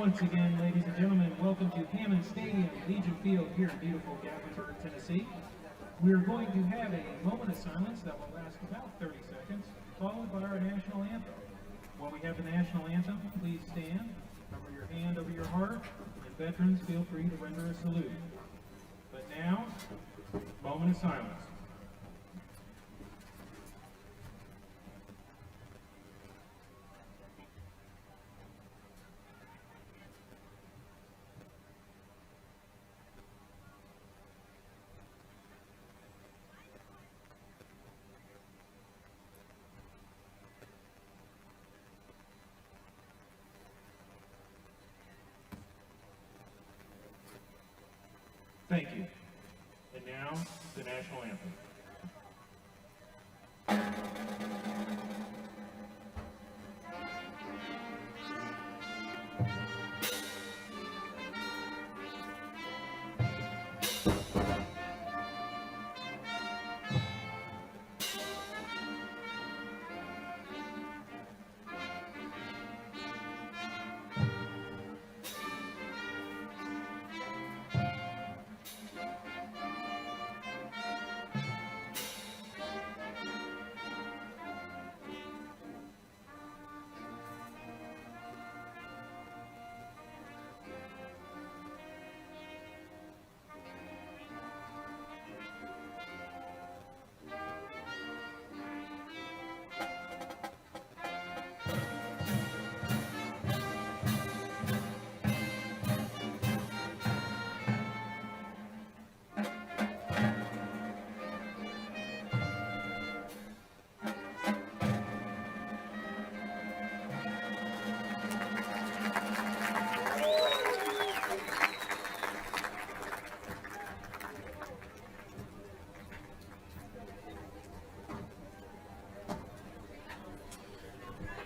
once again, ladies and gentlemen, welcome to Hammond Stadium, Legion Field here in beautiful Gaffneyburg, Tennessee. We're going to have a moment of silence that will last about 30 seconds, followed by our national anthem. While we have the national anthem, please stand, cover your hand over your heart, and veterans feel free to render a salute. But now, moment of silence. Thank you. And now, the national anthem.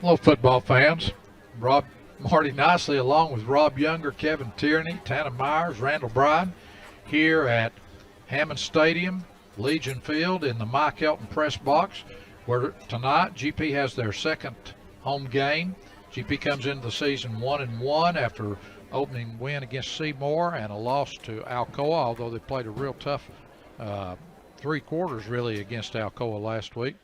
Hello, football fans. Marty Nicely, along with Rob Younger, Kevin Tierney, Tanner Myers, Randall Bryan, here at Hammond Stadium, Legion Field, in the Mike Elton press box, where tonight GP has their second home game. GP comes into the season 1-1 after opening win against Seymour and a loss to Alcoa, although they played a real tough 3 quarters really against Alcoa last week.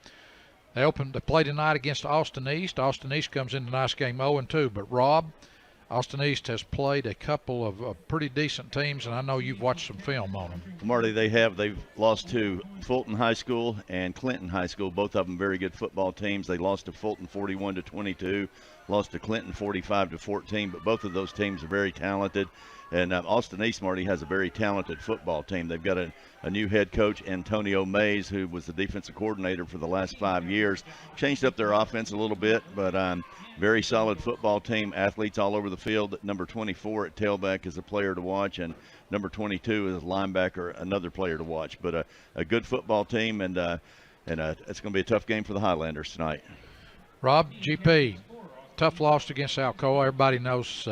They play tonight against Austine East. Austine East comes in tonight's game 0-2. But Rob, Austine East has played a couple of pretty decent teams, and I know you've watched some film on them. Marty, they've lost to Fulton High School and Clinton High School, both of them very good football teams. They lost to Fulton 41-22, lost to Clinton 45-14, but both of those teams are very talented. And Austine East, Marty, has a very talented football team. They've got a new head coach, Antonio Mays, who was the defensive coordinator for the last 5 years. Changed up their offense a little bit, but very solid football team. Athletes all over the field. Number 24 at tailback is a player to watch, and number 22 is a linebacker, another player to watch. But a good football team, and it's going to be a tough game for the Highlanders tonight. Rob, GP, tough loss against Alcoa. Everybody knows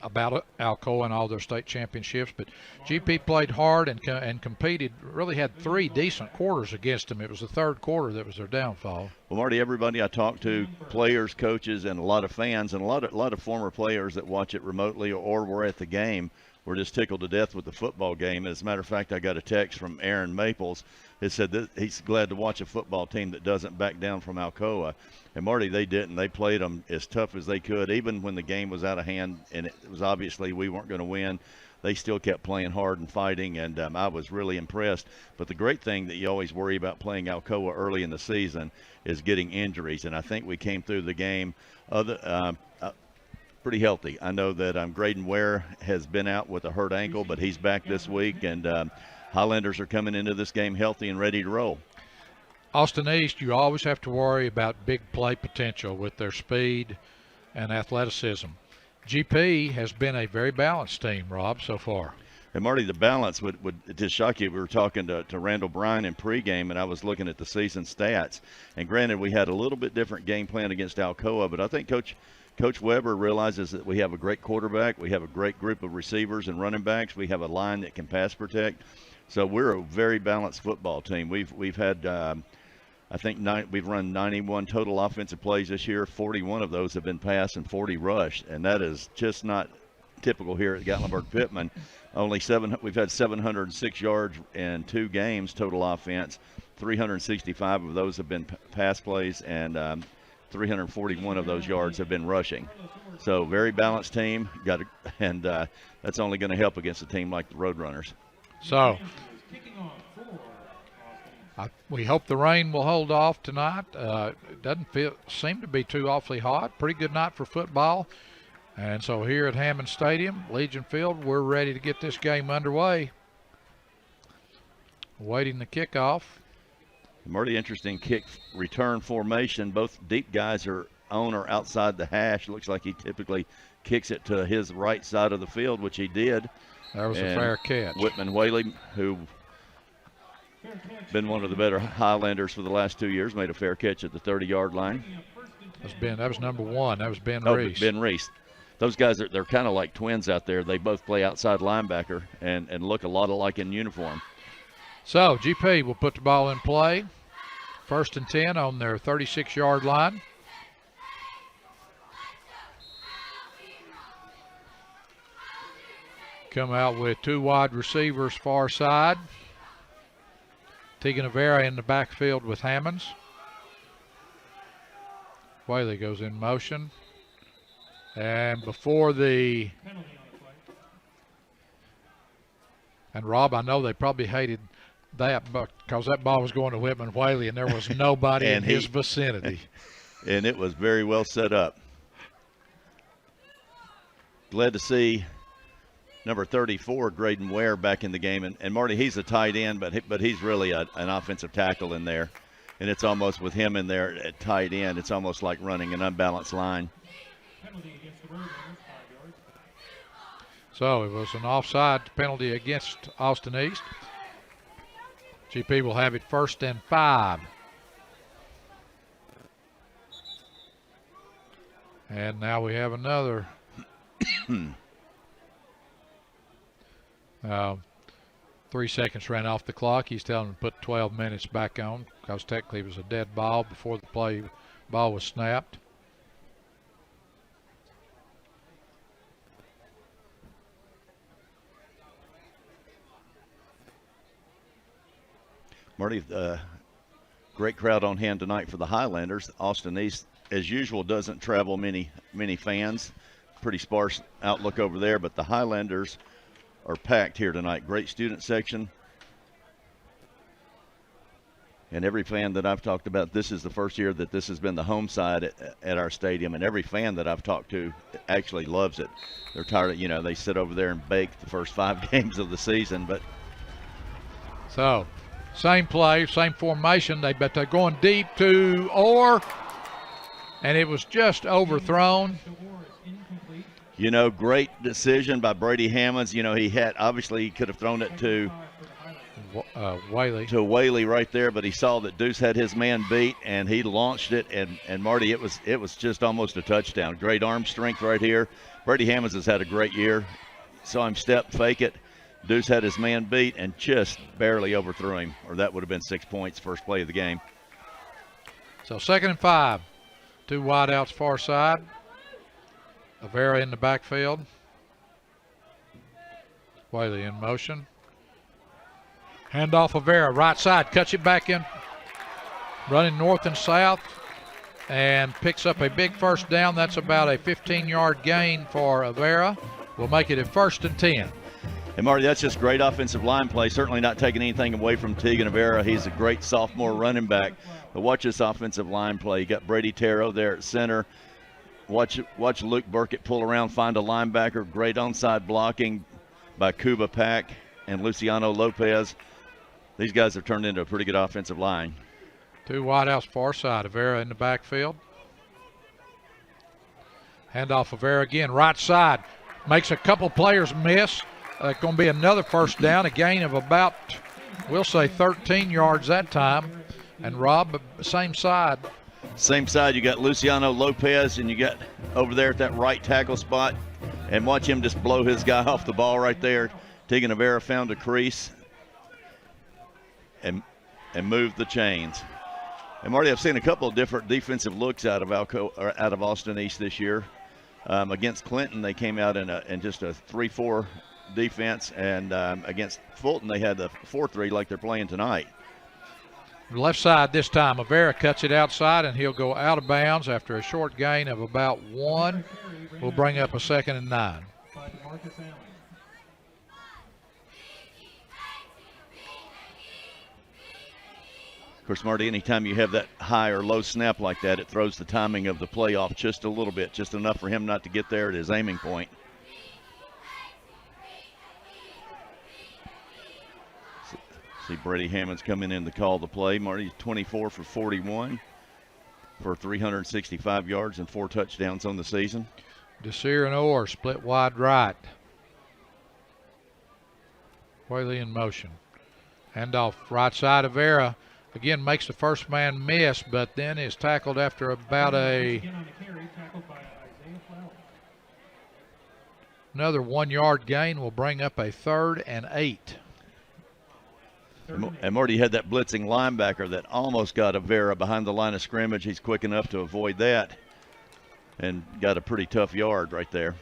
about Alcoa and all their state championships, but GP played hard and competed, really had 3 decent quarters against them. It was the third quarter that was their downfall. Well, Marty, everybody I talked to, players, coaches, and a lot of fans, and a lot of former players that watch it remotely or were at the game, were just tickled to death with the football game. As a matter of fact, I got a text from Aaron Maples. It said that he's glad to watch a football team that doesn't back down from Alcoa. And, Marty, they didn't. They played them as tough as they could, even when the game was out of hand and it was obviously we weren't going to win. They still kept playing hard and fighting, and I was really impressed. But the great thing that you always worry about playing Alcoa early in the season is getting injuries, and I think we came through the game pretty healthy. I know that Graydon Ware has been out with a hurt ankle, but he's back this week, and Highlanders are coming into this game healthy and ready to roll. Austine East, you always have to worry about big play potential with their speed and athleticism. GP has been a very balanced team, Rob, so far. And, Marty, the balance would just shock you. We were talking to Randall Bryan in pregame, and I was looking at the season stats. And granted, we had a little bit different game plan against Alcoa, but I think Coach Weber realizes that we have a great quarterback. We have a great group of receivers and running backs. We have a line that can pass protect. So we're a very balanced football team. We've had I think we've run 91 total offensive plays this year. 41 of those have been pass and 40 rush, and that is just not typical here at Gatlinburg-Pittman. We've had 706 yards in 2 games total offense. 365 of those have been pass plays, and 341 of those yards have been rushing. So very balanced team. And that's only going to help against a team like the Roadrunners. So we hope the rain will hold off tonight. It doesn't seem to be too awfully hot. Pretty good night for football. And so here at Hammond Stadium, Legion Field, we're ready to get this game underway. Waiting the kickoff. Marty, interesting kick return formation. Both deep guys are on or outside the hash. Looks like he typically kicks it to his right side of the field, which he did. That was a fair catch. Whitman Whaley, who been one of the better Highlanders for the last 2 years, made a fair catch at the 30-yard line. That was number 1. That was Ben Reese. Ben Reese. Those guys, they're kind of like twins out there. They both play outside linebacker and look a lot alike in uniform. So GP will put the ball in play. 1st and 10 on their 36-yard line. Come out with 2 wide receivers far side. Tegan Avera in the backfield with Hammonds. Whaley goes in motion. And before the... And Rob, I know they probably hated that because that ball was going to Whitman Whaley and there was nobody in his vicinity. And it was very well set up. Glad to see number 34, Graydon Ware, back in the game. And Marty, he's a tight end, but he's really an offensive tackle in there. And it's almost with him in there at tight end, it's almost like running an unbalanced line. So it was an offside penalty against Austine East. GP will have it 1st and 5. And now we have another 3 seconds ran off the clock. He's telling him to put 12 minutes back on because technically it was a dead ball before the ball was snapped. Marty, great crowd on hand tonight for the Highlanders. Austine East, as usual, doesn't travel many fans. Pretty sparse outlook over there, but the Highlanders are packed here tonight. Great student section. And every fan that I've talked about, this is the first year that this has been the home side at our stadium, and every fan that I've talked to actually loves it. They're tired of, they sit over there and bake the first 5 games of the season. But so, same play, same formation, but they're going deep to Orr, and it was just overthrown. Great decision by Brady Hammonds. He could have thrown it to Whaley. To Whaley right there, but he saw that Deuce had his man beat, and he launched it. And Marty, it was just almost a touchdown. Great arm strength right here. Brady Hammonds has had a great year. Saw him step, fake it. Deuce had his man beat and just barely overthrew him, or that would have been 6 points, first play of the game. So 2nd and 5. 2 wideouts far side. Avera in the backfield. Whaley in motion. Handoff Avera, right side, cuts it back in. Running north and south and picks up a big first down. That's about a 15-yard gain for Avera. We'll make it at 1st and 10. And Marty, that's just great offensive line play. Certainly not taking anything away from Tegan Avera. He's a great sophomore running back. But watch this offensive line play. You got Brady Tarot there at center. Watch Luke Burkett pull around, find a linebacker. Great onside blocking by Cuba Pack and Luciano Lopez. These guys have turned into a pretty good offensive line. 2 wideouts far side. Avera in the backfield. Handoff Avera again, right side. Makes a couple players miss. Going to be another first down, a gain of about, we'll say 13 yards that time. And Rob, same side. Same side, you got Luciano Lopez, and you got over there at that right tackle spot. And watch him just blow his guy off the ball right there. Tegan Avera found a crease and moved the chains. And Marty, I've seen a couple of different defensive looks out of Austine East this year. Against Clinton, they came out in just a 3-4 defense, and against Fulton, they had the 4-3 like they're playing tonight. Left side this time. Avera cuts it outside, and he'll go out of bounds after a short gain of about 1. We'll bring up a 2nd and 9. Of course, Marty, anytime you have that high or low snap like that, it throws the timing of the play off just a little bit, just enough for him not to get there at his aiming point. See Brady Hammonds coming in to call the play. Marty, 24 for 41 for 365 yards and 4 touchdowns on the season. Desir and Orr split wide right. Whaley in motion. Handoff right side of Vera. Again, makes the first man miss, but then is tackled after about another 1 yard gain. Will bring up a 3rd and 8. And Marty had that blitzing linebacker that almost got Avera behind the line of scrimmage. He's quick enough to avoid that and got a pretty tough yard right there.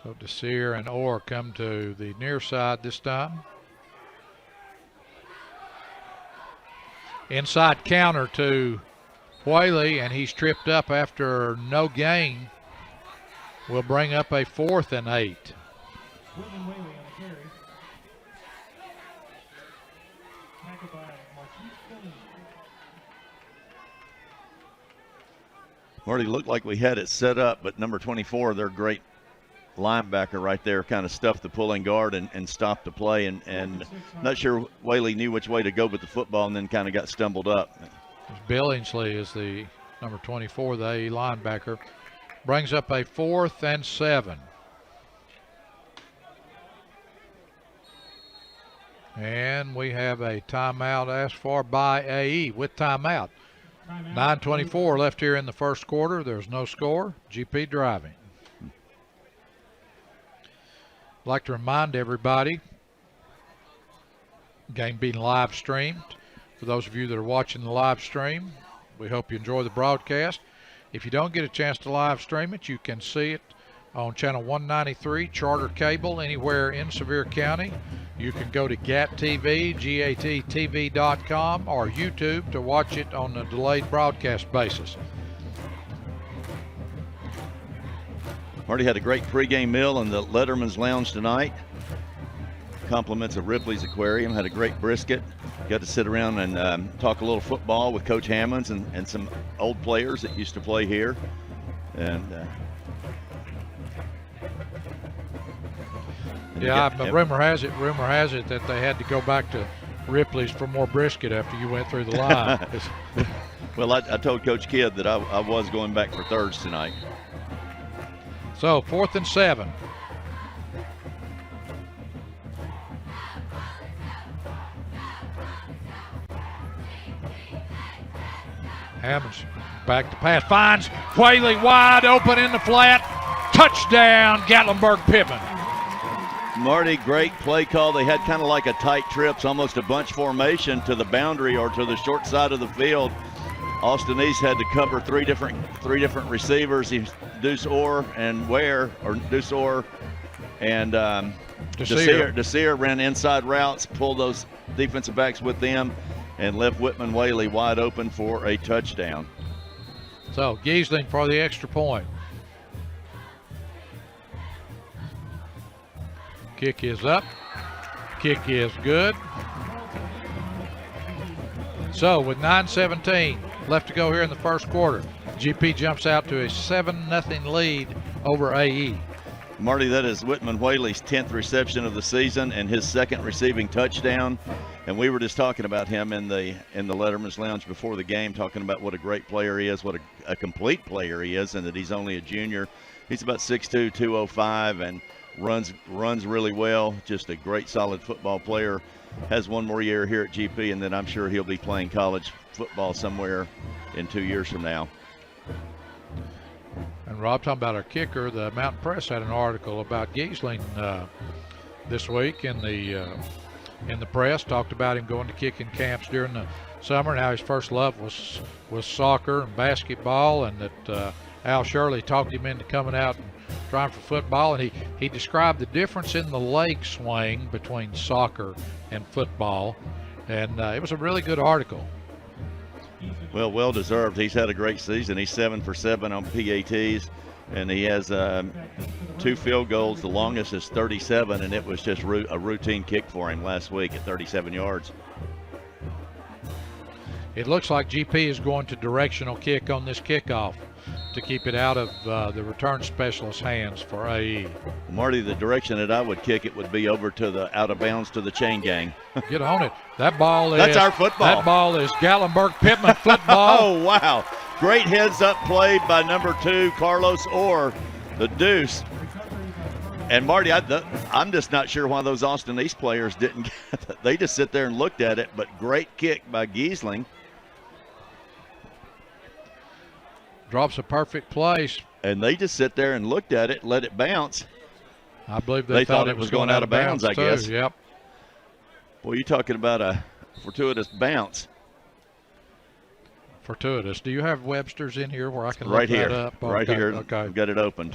So Desir and Orr come to the near side this time. Inside counter to Whaley, and he's tripped up after no gain. Will bring up a 4th and 8. Marty, looked like we had it set up, but number 24, their great linebacker right there, kind of stuffed the pulling guard and stopped the play. And not sure Whaley knew which way to go with the football and then kind of got stumbled up. Billingsley is the number 24, the AE linebacker. Brings up a 4th and 7. And we have a timeout asked for by AE with timeout. 9:24 left here in the first quarter. There's no score. GP driving. I'd like to remind everybody, game being live streamed. For those of you that are watching the live stream, we hope you enjoy the broadcast. If you don't get a chance to live stream it, you can see it on channel 193, Charter Cable, anywhere in Sevier County. You can go to GATTV, GATTV.com, or YouTube to watch it on a delayed broadcast basis. Marty had a great pregame meal in the Letterman's Lounge tonight. Compliments of Ripley's Aquarium. Had a great brisket. Got to sit around and talk a little football with Coach Hammonds and some old players that used to play here. And rumor has it that they had to go back to Ripley's for more brisket after you went through the line. Well, I told Coach Kidd that I was going back for thirds tonight. So 4th and 7. Hammonds back to pass, finds Whaley wide open in the flat. Touchdown, Gatlinburg Pittman. Marty, great play call. They had kind of like a tight trips, almost a bunch formation to the boundary or to the short side of the field. Austine East had to cover three different receivers. Deuce Orr and Ware, or Deuce Orr and Desir ran inside routes, pulled those defensive backs with them, and left Whitman Whaley wide open for a touchdown. So Giesling for the extra point. Kick is up. Kick is good. So with 9:17 left to go here in the first quarter, GP jumps out to a 7-0 lead over AE. Marty, that is Whitman Whaley's 10th reception of the season and his 2nd receiving touchdown. And we were just talking about him in the Letterman's Lounge before the game, talking about what a great player he is, what a complete player he is, and that he's only a junior. He's about 6'2", 205, and runs really well. Just a great, solid football player. Has one more year here at GP, and then I'm sure he'll be playing college football somewhere in 2 years from now. And Rob, talking about our kicker, the Mountain Press had an article about Giesling this week in the in the press, talked about him going to kicking camps during the summer and how his first love was soccer and basketball, and that Al Shirley talked him into coming out and trying for football. And he described the difference in the leg swing between soccer and football, and it was a really good article. Well, well deserved. He's had a great season. He's 7 for 7 on PATs, and he has 2 field goals. The longest is 37, and it was just a routine kick for him last week at 37 yards. It looks like GP is going to directional kick on this kickoff to keep it out of the return specialist's hands for AE. Marty, the direction that I would kick it would be over to the out of bounds to the chain gang. Get on it. That ball is. That's our football. That ball is Gatlinburg-Pittman football. Oh, wow. Great heads-up play by number 2, Carlos Orr, the deuce. And, Marty, I'm just not sure why those Austine East players didn't get it. They just sit there and looked at it, but great kick by Giesling. Drops a perfect place. And they just sit there and looked at it, let it bounce. I believe they thought it was going out of bounds, I guess. Yep. Boy, you're talking about a fortuitous bounce. Fortuitous. Do you have Webster's in here where I can right look here, that up? Right okay, here. Okay. I've got it open.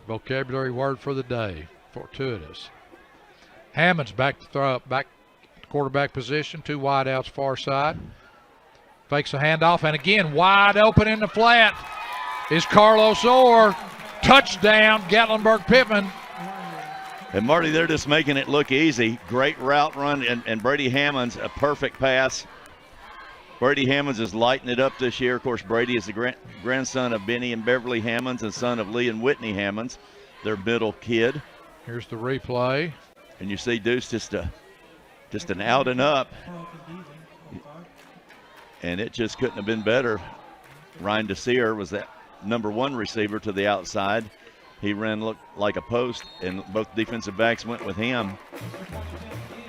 Vocabulary word for the day, fortuitous. Hammond's back to throw up, back quarterback position, 2 wide outs far side. Fakes a handoff, and again, wide open in the flat is Carlos Orr. Touchdown, Gatlinburg-Pittman. And, Marty, they're just making it look easy. Great route run, and Brady Hammonds, a perfect pass. Brady Hammonds is lighting it up this year. Of course, Brady is the grandson of Benny and Beverly Hammonds and son of Lee and Whitney Hammonds, their middle kid. Here's the replay. And you see Deuce just an out and up. And it just couldn't have been better. Ryan DeSeer was that number 1 receiver to the outside. He looked like a post, and both defensive backs went with him.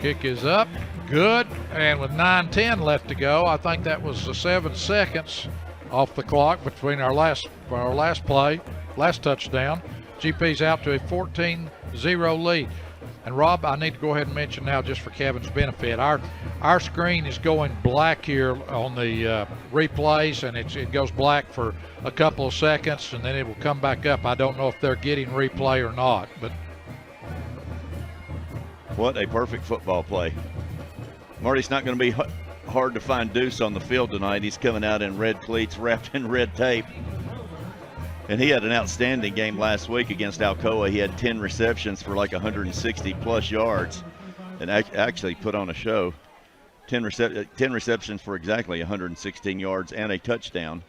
Kick is up, good, and with 9:10 left to go, I think that was 7 seconds off the clock between our last play, last touchdown. GP's out to a 14-0 lead. And Rob, I need to go ahead and mention now, just for Kevin's benefit, our screen is going black here on the replays, and it goes black for a couple of seconds, and then it will come back up. I don't know if they're getting replay or not, but what a perfect football play. Marty, it's not going to be hard to find Deuce on the field tonight. He's coming out in red cleats wrapped in red tape. And he had an outstanding game last week against Alcoa. He had 10 receptions for like 160-plus yards and actually put on a show. 10 receptions for exactly 116 yards and a touchdown.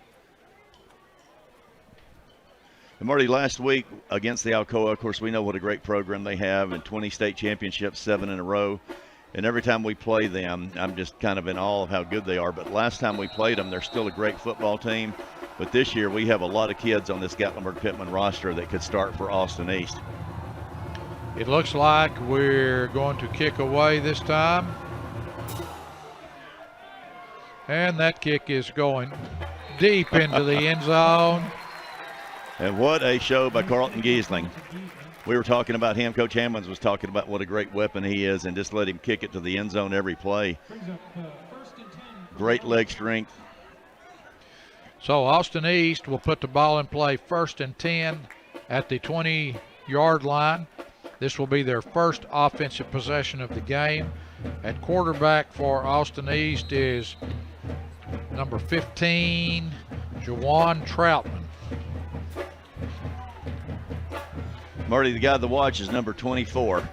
And Marty, last week against the Alcoa, of course, we know what a great program they have, and 20 state championships, 7 in a row. And every time we play them, I'm just kind of in awe of how good they are. But last time we played them, they're still a great football team. But this year, we have a lot of kids on this Gatlinburg-Pittman roster that could start for Austine East. it looks like we're going to kick away this time. And that kick is going deep into the end zone. And what a show by Carlton Giesling. We were talking about him. Coach Hammonds was talking about what a great weapon he is, and just let him kick it to the end zone every play. Great leg strength. So Austine East will put the ball in play 1st and 10 at the 20-yard line. This will be their first offensive possession of the game. At quarterback for Austine East is number 15, Jawan Troutman. Marty, the guy to watch is number 24.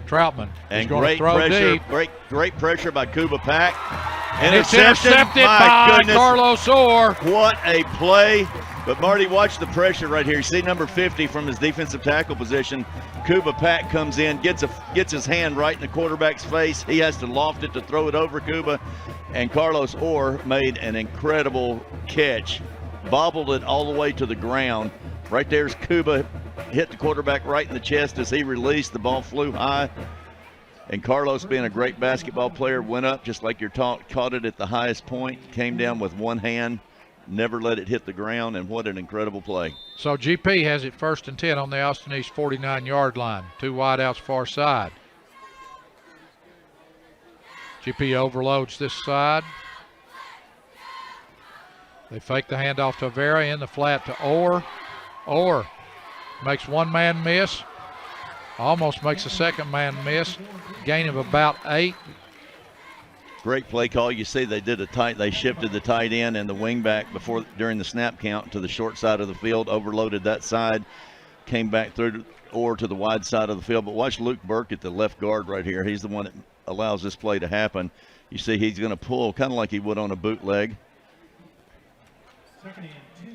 Troutman. And going great to throw pressure, deep. great pressure by Kuba Pack. And it's intercepted by Carlos Orr. What a play. But Marty, watch the pressure right here. You see number 50 from his defensive tackle position. Kuba Pack comes in, gets his hand right in the quarterback's face. He has to loft it to throw it over Kuba. And Carlos Orr made an incredible catch. Bobbled it all the way to the ground. Right there's Kuba. Hit the quarterback right in the chest as he released. The ball flew high. And Carlos, being a great basketball player, went up just like you're taught, caught it at the highest point, came down with one hand, never let it hit the ground, and what an incredible play. So GP has it 1st and 10 on the Austine East 49-yard line. 2 wideouts far side. GP overloads this side. They fake the handoff to Vera in the flat to Orr. Orr makes one man miss. Almost makes a second man miss. Gain of about 8. Great play call. You see they shifted the tight end and the wing back during the snap count to the short side of the field, overloaded that side, came back through Orr to the wide side of the field. But watch Luke Burke at the left guard right here. He's the one that allows this play to happen. You see he's going to pull kind of like he would on a bootleg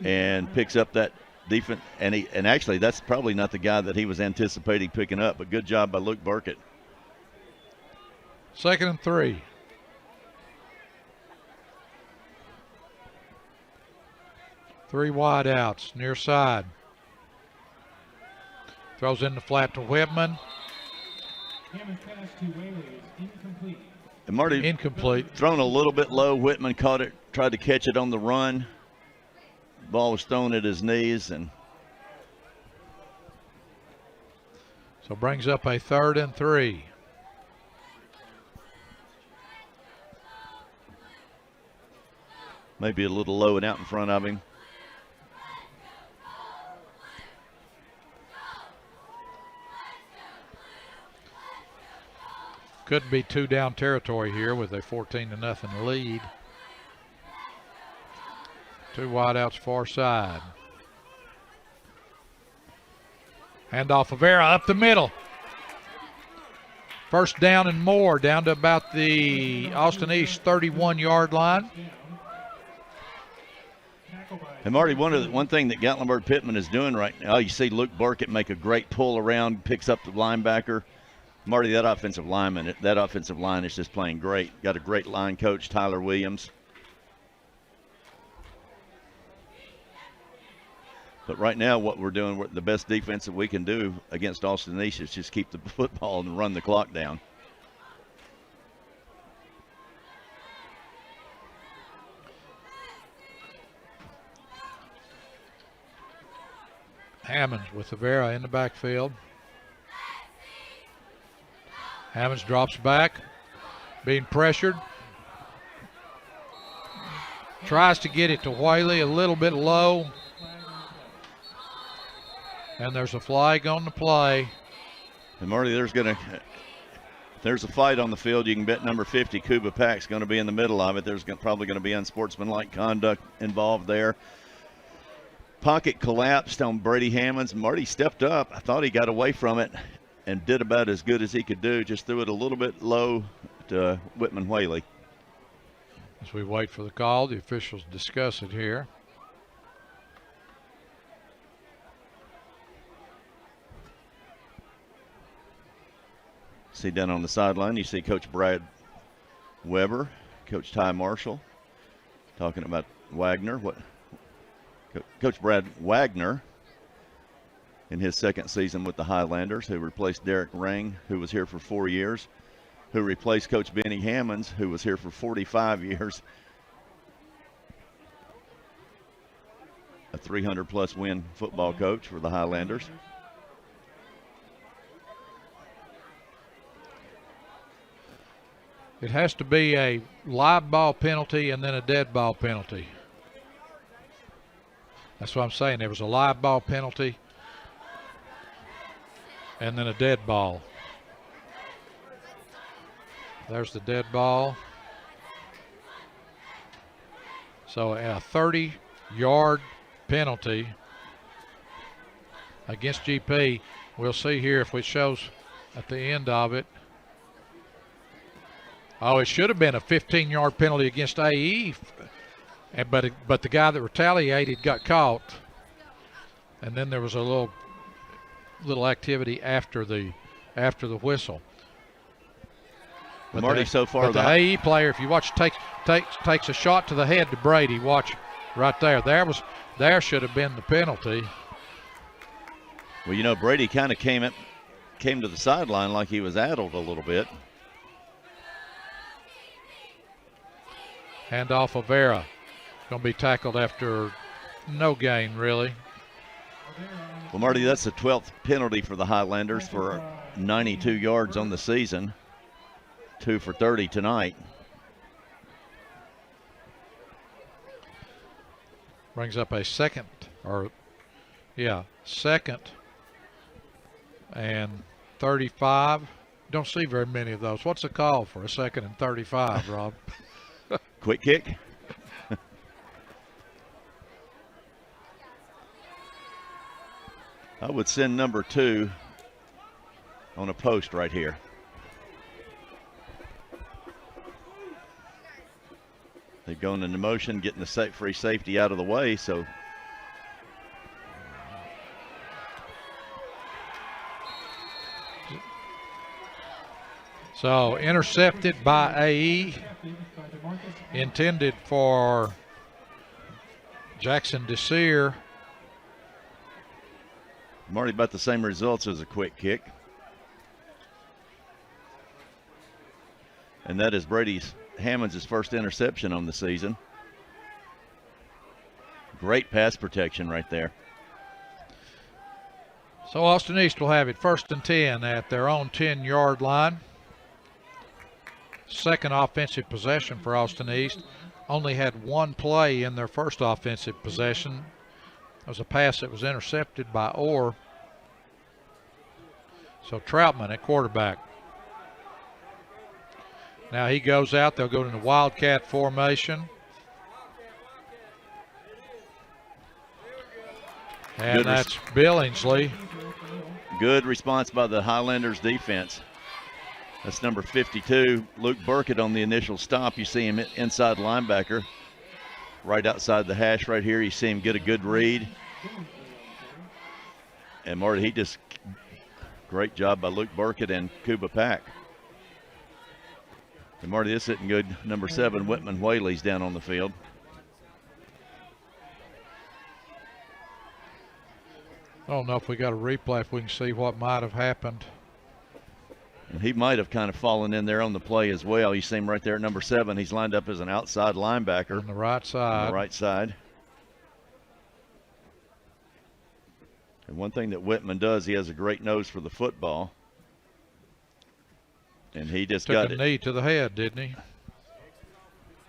and picks up that defense. And actually that's probably not the guy that he was anticipating picking up, but good job by Luke Burkett. 2nd and 3. Three wide outs, near side. Throws in the flat to Whitman. And Marty, incomplete. Thrown a little bit low. Whitman caught it, tried to catch it on the run. Ball was thrown at his knees, and so brings up a 3rd and 3. Maybe a little low and out in front of him. Could be 2 down territory here with a 14-0 lead. 2 wideouts far side. Handoff of Vera up the middle. 1st down and more, down to about the Austine East 31-yard line. And Marty, one thing that Gatlinburg Pittman is doing right now, you see Luke Burkett make a great pull around, picks up the linebacker. Marty, that offensive line is just playing great. Got a great line coach, Tyler Williams. But right now what we're doing, the best defense that we can do against Austine East is just keep the football and run the clock down. Hammonds with Vera in the backfield. Hammonds drops back, being pressured. Tries to get it to Whaley a little bit low. And there's a flag on the play. And Marty, there's a fight on the field. You can bet number 50, Kuba Pack's going to be in the middle of it. There's probably going to be unsportsmanlike conduct involved there. Pocket collapsed on Brady Hammonds. Marty stepped up. I thought he got away from it and did about as good as he could do. Just threw it a little bit low to Whitman Whaley. As we wait for the call, the officials discuss it here. See down on the sideline, you see Coach Brad Weber, Coach Ty Marshall talking about Wagner. Coach Brad Wagner in his 2nd season with the Highlanders, who replaced Derek Ring, who was here for 4 years, who replaced Coach Benny Hammonds, who was here for 45 years. A 300-plus win football coach for the Highlanders. It has to be a live ball penalty and then a dead ball penalty. That's what I'm saying. There was a live ball penalty and then a dead ball. There's the dead ball. So a 30-yard penalty against GP. We'll see here if it shows at the end of it. Oh, it should have been a 15-yard penalty against AE, but the guy that retaliated got caught, and then there was a little activity after the whistle. But Marty, so far the AE player, if you watch, takes a shot to the head to Brady. Watch right there. There should have been the penalty. Well, you know, Brady kind of came to the sideline like he was addled a little bit. Handoff of Vera. Going to be tackled after no gain, really. Well, Marty, that's the 12th penalty for the Highlanders for 92 yards on the season. 2 for 30 tonight. Brings up a second and 35. Don't see very many of those. What's the call for a 2nd and 35, Rob? Quick kick. I would send number 2 on a post right here. They're going into motion, getting the free safety out of the way, so intercepted by AE, intended for Jackson Desir. Marty, about the same results as a quick kick. And that is Hammond's first interception on the season. Great pass protection right there. So Austine East will have it 1st and 10 at their own 10-yard line. Second offensive possession for Austine East. Only had one play in their first offensive possession. It was a pass that was intercepted by Orr. So Troutman at quarterback. Now he goes out. They'll go into Wildcat formation. And that's Billingsley. Good response by the Highlanders defense. That's number 52, Luke Burkett on the initial stop. You see him inside linebacker, right outside the hash right here. You see him get a good read. And Marty, great job by Luke Burkett and Kuba Pack. And Marty, this isn't good. Number 7, Whitman Whaley's down on the field. I don't know if we got a replay, if we can see what might have happened. And he might have kind of fallen in there on the play as well. You see him right there at number 7. He's lined up as an outside linebacker. On the right side. On the right side. And one thing that Whitman does, he has a great nose for the football. And he just took a knee to the head, didn't he?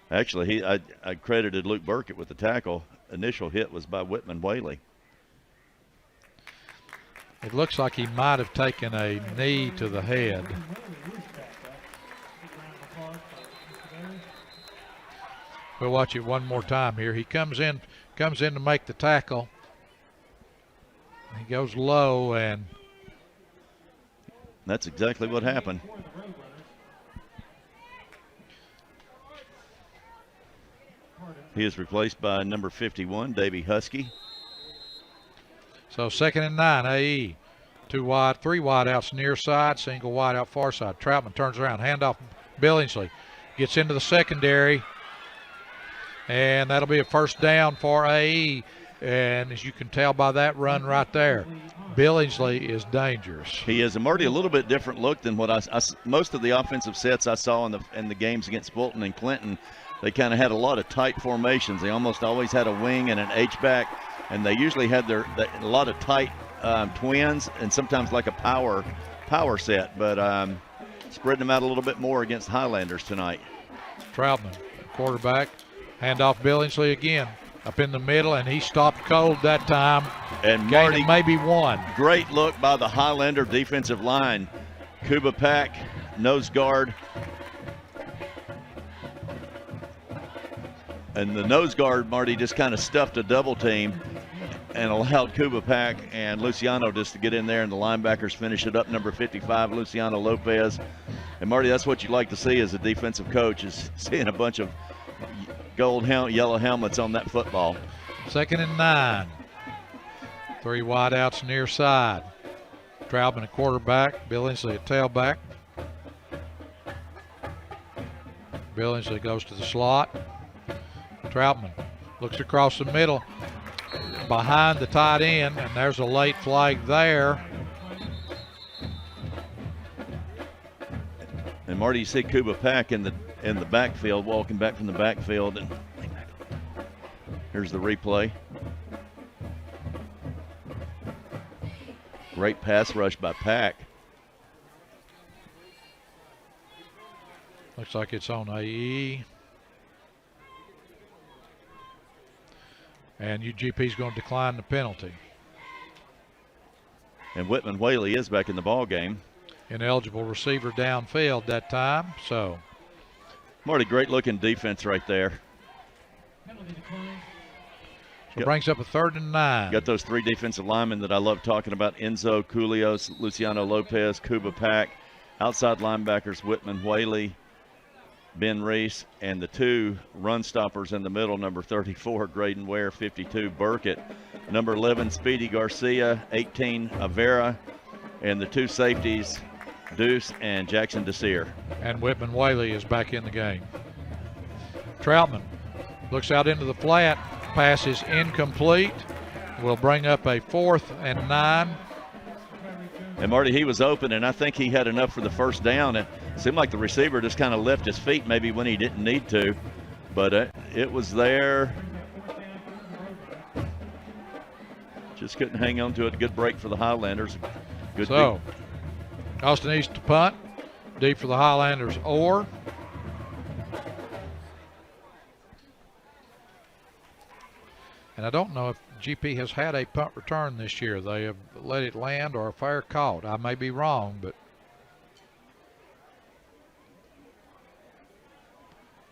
Actually, I credited Luke Burkett with the tackle. Initial hit was by Whitman Whaley. It looks like he might have taken a knee to the head. We'll watch it one more time here. He comes in to make the tackle. He goes low, and that's exactly what happened. He is replaced by number 51, Davey Husky. So 2nd and 9, AE. 2 wide, 3 wide outs near side, single wide out far side. Troutman turns around, handoff Billingsley. Gets into the secondary, and that'll be a first down for AE. And as you can tell by that run right there, Billingsley is dangerous. He is. And Marty, a little bit different look than what most of the offensive sets I saw in the games against Fulton and Clinton. They kind of had a lot of tight formations. They almost always had a wing and an H-back, and they usually had a lot of tight twins and sometimes like a power set. But spreading them out a little bit more against Highlanders tonight. Troutman, quarterback, handoff Billingsley again. Up in the middle, and he stopped cold that time. And Marty, maybe 1. Great look by the Highlander defensive line. Kuba Pack, nose guard. And the nose guard, Marty, just kind of stuffed a double team and allowed Kuba Pack and Luciano just to get in there, and the linebackers finish it up. Number 55, Luciano Lopez. And Marty, that's what you like to see as a defensive coach, is seeing a bunch of yellow helmets on that football. 2nd and 9. 3 wide outs near side. Troutman a quarterback, Billingsley a tailback. Billingsley goes to the slot. Troutman looks across the middle behind the tight end, and there's a late flag there. And Marty, you see Kuba Pack in the backfield, walking back from the backfield, and Here's the replay. Great pass rush by Pack. Looks like it's on AE. And UGP's going to decline the penalty. And Whitman Whaley is back in the ball game. Ineligible receiver downfield that time. So, Marty, great looking defense right there. Penalty decline. so it brings up a 3rd and 9. Got those 3 defensive linemen that I love talking about: Enzo Culios, Luciano Lopez, Cuba Pack. Outside linebackers, Whitman Whaley, Ben Reese, and the 2 run stoppers in the middle, number 34, Graydon Ware, 52, Burkett, number 11, Speedy Garcia, 18, Avera, and the 2 safeties, Deuce and Jackson Desir. And Whitman Whaley is back in the game. Troutman looks out into the flat. Pass is incomplete. Will bring up a 4th and 9. And Marty, he was open, and I think he had enough for the first down. It seemed like the receiver just kind of left his feet maybe when he didn't need to, but it was there. Just couldn't hang on to it. Good break for the Highlanders. Good. So, Austine East to punt. Deep for the Highlanders, Orr. And I don't know if GP has had a punt return this year. They have let it land or a fair caught. I may be wrong, but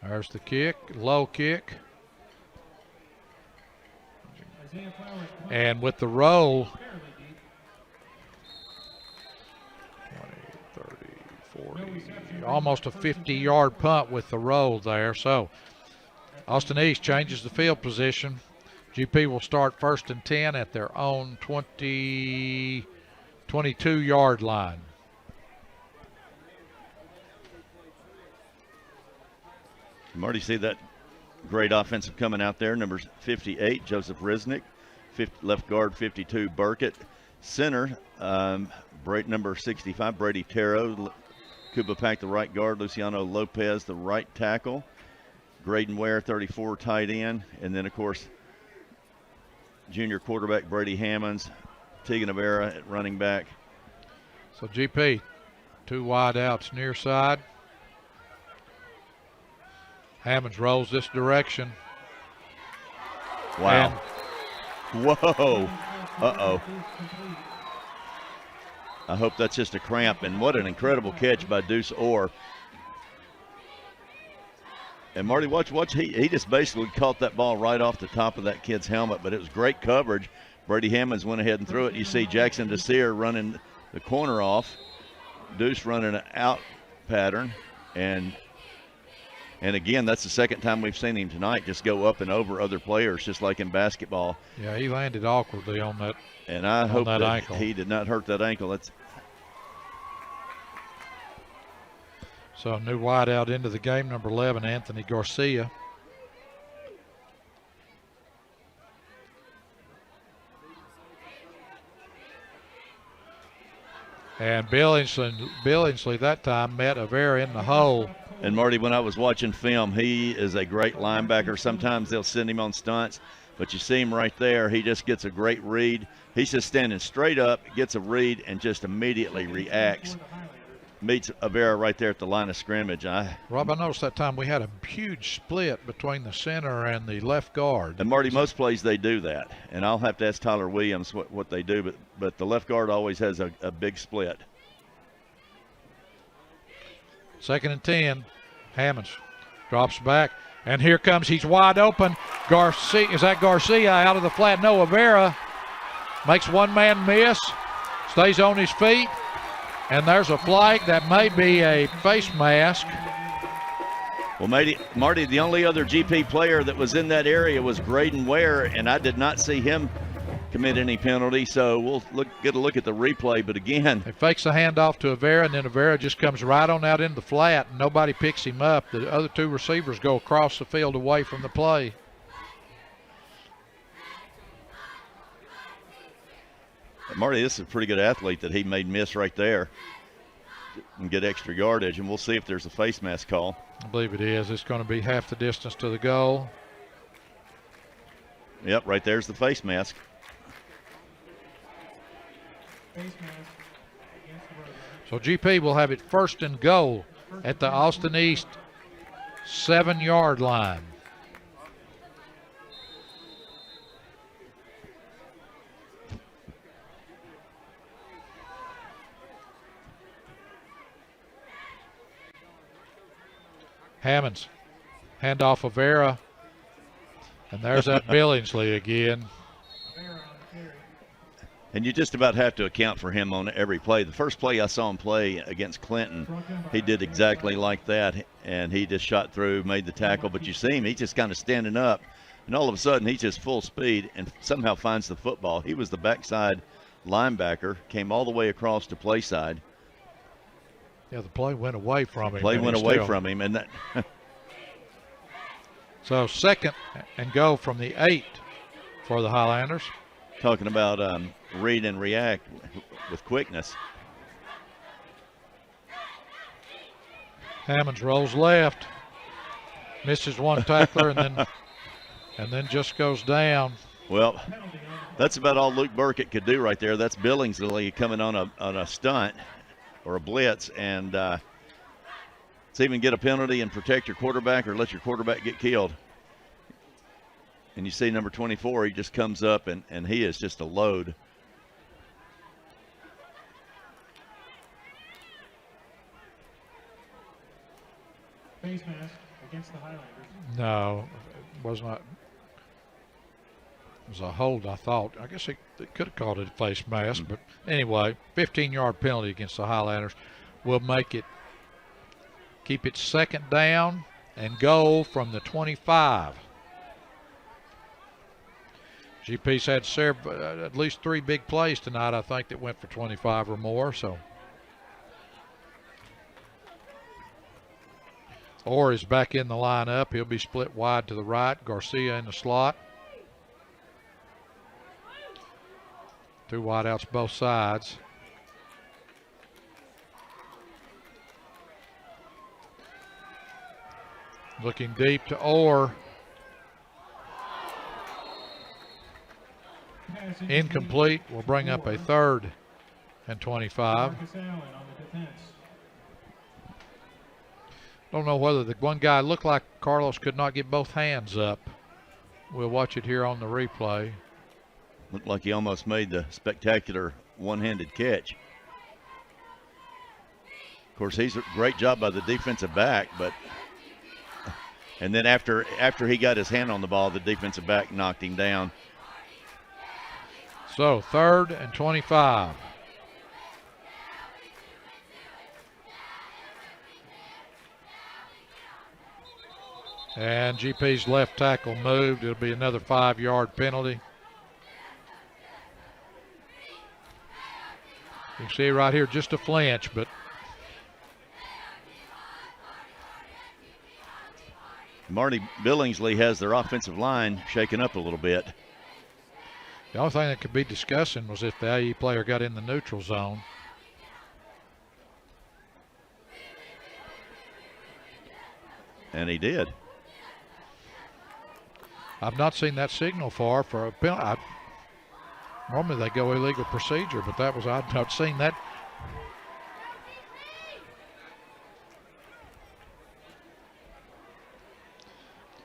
there's the kick, low kick. And with the roll, 20, 30, 40, almost a 50-yard punt with the roll there. So Austine East changes the field position. GP will start 1st and 10 at their own 22-yard line. Marty, see that great offensive coming out there. Number 58, Joseph Risnick. Left guard, 52, Burkett. Center, number 65, Brady Tarot. Cuba Pack, the right guard. Luciano Lopez, the right tackle. Graydon Ware, 34, tight end. And then, of course, junior quarterback Brady Hammonds, Tegan Avera at running back. So GP, 2 wide outs near side. Hammonds rolls this direction. Wow. Whoa. Uh-oh. I hope that's just a cramp. And what an incredible catch by Deuce Orr. And Marty, watch. He just basically caught that ball right off the top of that kid's helmet, but it was great coverage. Brady Hammonds went ahead and threw it. You see Jackson Desir running the corner off. Deuce running an out pattern. And again, that's the second time we've seen him tonight just go up and over other players, just like in basketball. Yeah, he landed awkwardly on that. And I hope that ankle. He did not hurt that ankle. So new wide out into the game, number 11, Anthony Garcia. And Billingsley that time met Avera in the hole. And Marty, when I was watching film, he is a great linebacker. Sometimes they'll send him on stunts, but you see him right there. He just gets a great read. He's just standing straight up, gets a read, and just immediately reacts. Meets Avera right there at the line of scrimmage. Rob, I noticed that time we had a huge split between the center and the left guard. And Marty, most plays they do that. And I'll have to ask Tyler Williams what they do, but the left guard always has a big split. 2nd and 10. Hammonds drops back. And here comes, he's wide open. Garcia, is that Garcia out of the flat? No, Avera makes one man miss, stays on his feet. And there's a flag that may be a face mask. Well, Marty, the only other GP player that was in that area was Graydon Ware, and I did not see him commit any penalty, so we'll get a look at the replay. But again, he fakes the handoff to Avera, and then Avera just comes right on out into the flat, and nobody picks him up. The other 2 receivers go across the field away from the play. Marty, this is a pretty good athlete that he made miss right there and get extra yardage, and we'll see if there's a face mask call. I believe it is. It's going to be half the distance to the goal. Yep, right there's the face mask. Face mask against the road. So GP will have it 1st and goal at the Austine East 7-yard line. Hammonds, handoff of Vera, and there's that Billingsley again. And you just about have to account for him on every play. The first play I saw him play against Clinton, he did exactly like that, and he just shot through, made the tackle. But you see him, he's just kind of standing up, and all of a sudden he's just full speed and somehow finds the football. He was the backside linebacker, came all the way across to play side. Yeah, the play went away from him. Play went away from him, and that. So 2nd and go from the 8 for the Highlanders. Talking about read and react with quickness. Hammonds rolls left, misses one tackler, and then just goes down. Well, that's about all Luke Burkett could do right there. That's Billingsley coming on a stunt or a blitz, and it's even get a penalty and protect your quarterback or let your quarterback get killed. And you see number 24, he just comes up and he is just a load. Face mask against the Highlanders. No, it was not. It was a hold, I thought. I guess they could have called it a face mask, but anyway, 15-yard penalty against the Highlanders will make it, keep it 2nd down and goal from the 25. GP's had at least 3 big plays tonight, I think, that went for 25 or more. So, Orr is back in the lineup. He'll be split wide to the right. Garcia in the slot. 2 wideouts both sides. Looking deep to Orr. Incomplete. Will bring up a 3rd and 25. Don't know whether the one guy looked like Carlos could not get both hands up. We'll watch it here on the replay. Looked like he almost made the spectacular one-handed catch. Of course, he's a great job by the defensive back, but and then after he got his hand on the ball, the defensive back knocked him down. So 3rd and 25. And GP's left tackle moved. It'll be another 5-yard penalty. You can see right here just a flinch, but Marty Billingsley has their offensive line shaken up a little bit. the only thing that could be discussing was if the AE player got in the neutral zone. And he did. I've not seen that signal for a penalty. Normally they go illegal procedure, but that was, I've not seen that.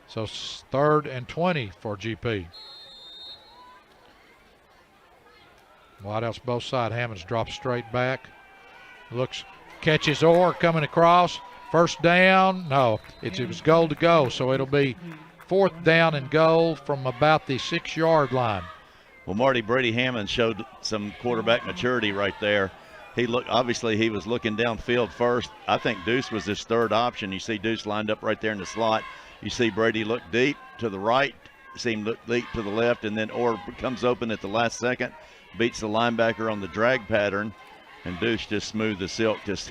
So 3rd and 20 for GP. Wideouts both sides. Hammonds drops straight back. Looks, catches Orr coming across. 1st down. No, it was goal to go. So it'll be 4th down and goal from about the 6-yard line. Well, Marty, Brady Hammond showed some quarterback maturity right there. Obviously he was looking downfield first. I think Deuce was his 3rd option. You see Deuce lined up right there in the slot. You see Brady look deep to the right, see him look deep to the left, and then Orr comes open at the last second, beats the linebacker on the drag pattern, and Deuce just smoothed the silk, just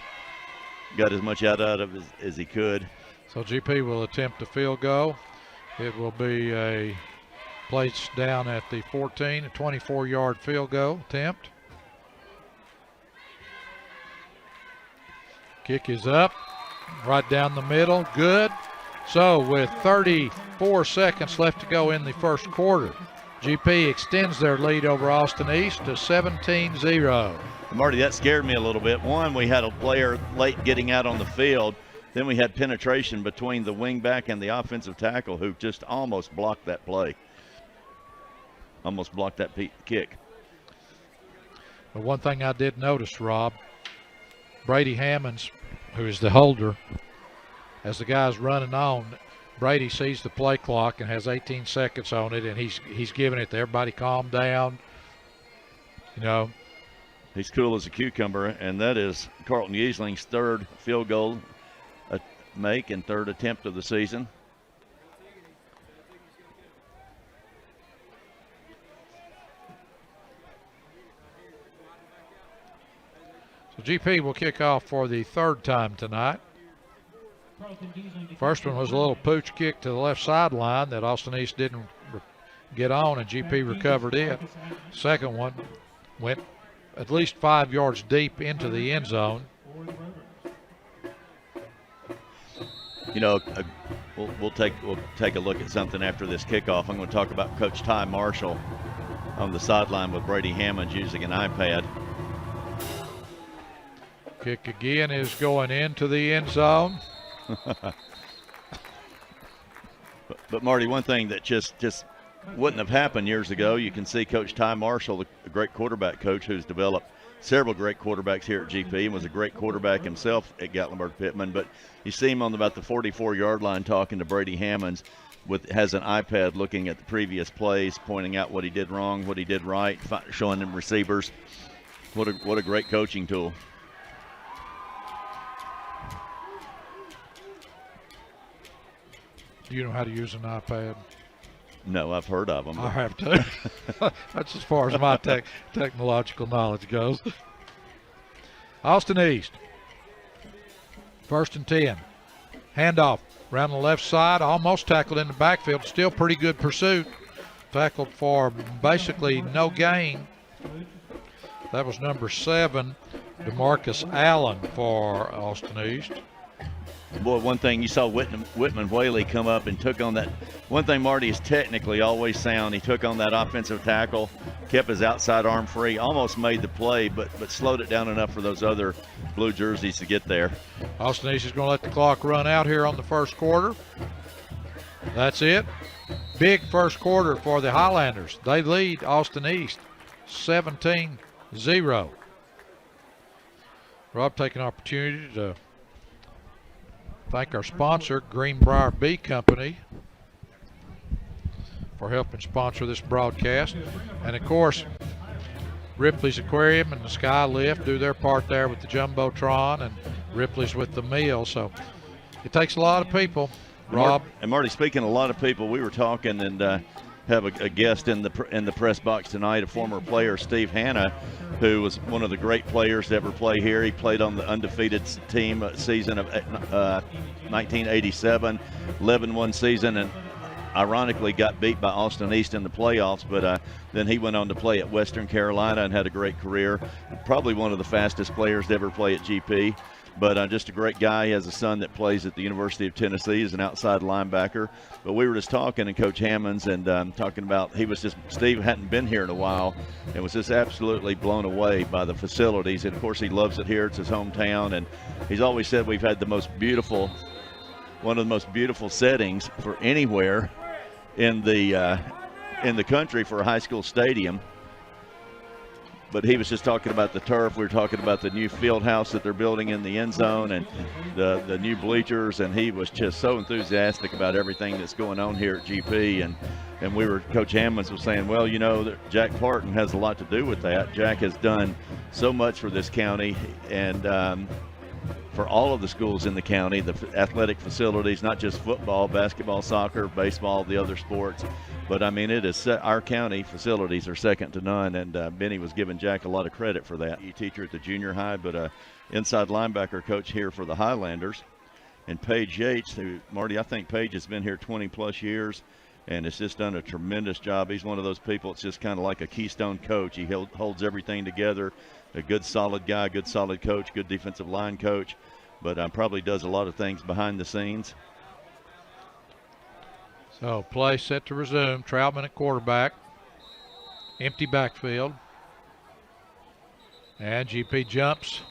got as much out of it as he could. So GP will attempt a field goal. It will be a place down at the 14, a 24-yard field goal attempt. Kick is up, right down the middle, good. So with 34 seconds left to go in the 1st quarter, GP extends their lead over Austine East to 17-0. Marty, that scared me a little bit. One, we had a player late getting out on the field. Then we had penetration between the wing back and the offensive tackle who just almost blocked that play. Almost blocked that kick. But one thing I did notice, Rob, Brady Hammonds, who is the holder, as the guy's running on, Brady sees the play clock and has 18 seconds on it, and he's giving it to everybody, calm down. You know. He's cool as a cucumber, and that is Carlton Yeasling's third field goal make and third attempt of the season. So GP will kick off for the third time tonight. First one was a little pooch kick to the left sideline that Austine East didn't get on, and GP recovered it. Second one went at least 5 yards deep into the end zone. You know, we'll take a look at something after this kickoff. I'm going to talk about Coach Ty Marshall on the sideline with Brady Hammonds using an iPad. Kick again is going into the end zone. but Marty, one thing that just wouldn't have happened years ago, you can see Coach Ty Marshall, the great quarterback coach who's developed several great quarterbacks here at GP and was a great quarterback himself at Gatlinburg-Pittman. But you see him on about the 44-yard line talking to Brady Hammonds, has an iPad looking at the previous plays, pointing out what he did wrong, what he did right, showing them receivers. What a great coaching tool. Do you know how to use an iPad? No, I've heard of them. I have too. That's as far as my technological knowledge goes. Austine East. 1st and 10. Handoff around the left side, almost tackled in the backfield. Still pretty good pursuit. Tackled for basically no gain. That was number 7, DeMarcus Allen for Austine East. Boy, one thing you saw Whitman Whaley come up and took on that. One thing, Marty, is technically always sound. He took on that offensive tackle, kept his outside arm free, almost made the play, but slowed it down enough for those other blue jerseys to get there. Austine East is going to let the clock run out here on the first quarter. That's it. Big first quarter for the Highlanders. They lead Austine East 17-0. Rob, take an opportunity to thank our sponsor, Greenbrier Bee Company, for helping sponsor this broadcast. And of course, Ripley's Aquarium and the Sky Lift do their part there with the Jumbotron, and Ripley's with the meal. So it takes a lot of people, Rob. And Marty, speaking of a lot of people, we were talking and have a guest in the press box tonight, a former player, Steve Hanna, who was one of the great players to ever play here. He played on the undefeated team season of 1987, 11-1 season, and ironically got beat by Austine East in the playoffs, but then he went on to play at Western Carolina and had a great career. Probably one of the fastest players to ever play at GP. But just a great guy. He has a son that plays at the University of Tennessee as an outside linebacker. But we were just talking, and Coach Hammonds, and talking about Steve hadn't been here in a while and was just absolutely blown away by the facilities. And, of course, he loves it here. It's his hometown. And he's always said we've had one of the most beautiful settings for anywhere in the country for a high school stadium. But he was just talking about the turf. We were talking about the new field house that they're building in the end zone and the new bleachers, and he was just so enthusiastic about everything that's going on here at GP. And Coach Hammonds was saying, well, you know, Jack Parton has a lot to do with that. Jack has done so much for this county and for all of the schools in the county, the athletic facilities, not just football, basketball, soccer, baseball, the other sports. But, I mean, our county facilities are second to none, and Benny was giving Jack a lot of credit for that. He teacher at the junior high, but inside linebacker coach here for the Highlanders. And Paige Yates, who, Marty, I think Paige has been here 20-plus years and has just done a tremendous job. He's one of those people, it's just kind of like a keystone coach. He holds everything together, a good, solid guy, good, solid coach, good defensive line coach, but probably does a lot of things behind the scenes. So play set to resume. Troutman at quarterback. Empty backfield. And GP jumps.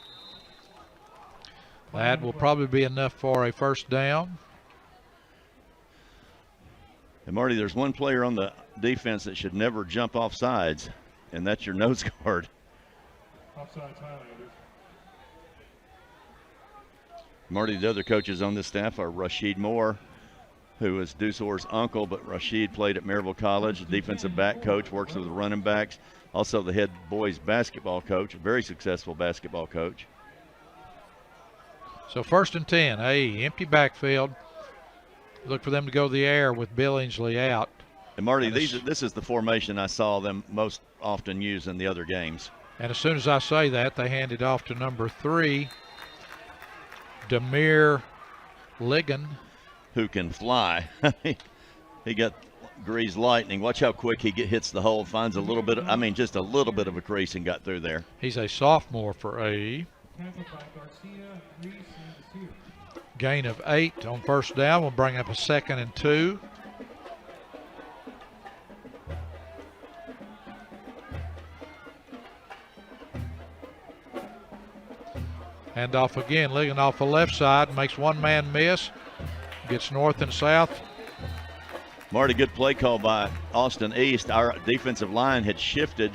That will probably be enough for a first down. And Marty, there's one player on the defense that should never jump off sides, and that's your nose guard. Offsides Highlanders. Marty, the other coaches on this staff are Rashid Moore, who is Dusor's uncle, but Rashid played at Maryville College, defensive back coach, works with the running backs, also the head boys basketball coach, a very successful basketball coach. So 1st and 10, empty backfield. Look for them to go to the air with Billingsley out. And Marty, this is the formation I saw them most often use in the other games. And as soon as I say that, they hand it off to number 3, Demir Ligon, who can fly. He got Grease lightning. Watch how quick he hits the hole, finds a little bit, just a little bit of a crease and got through there. He's a sophomore for AE. Gain of 8 on first down will bring up a 2nd and 2. Hand off again, Ligon off the left side, makes one man miss, gets north and south. Marty, good play call by Austine East. Our defensive line had shifted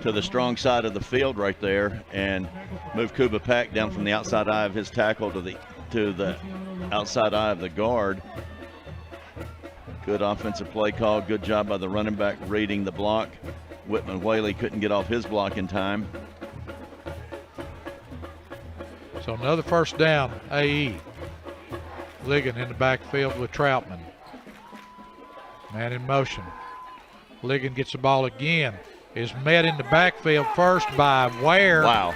to the strong side of the field right there and moved Kuba Pack down from the outside eye of his tackle to the outside eye of the guard. Good offensive play call. Good job by the running back reading the block. Whitman Whaley couldn't get off his block in time. So another first down, AE. Ligon in the backfield with Troutman. Man in motion. Ligon gets the ball again. Is met in the backfield first by Ware. Wow.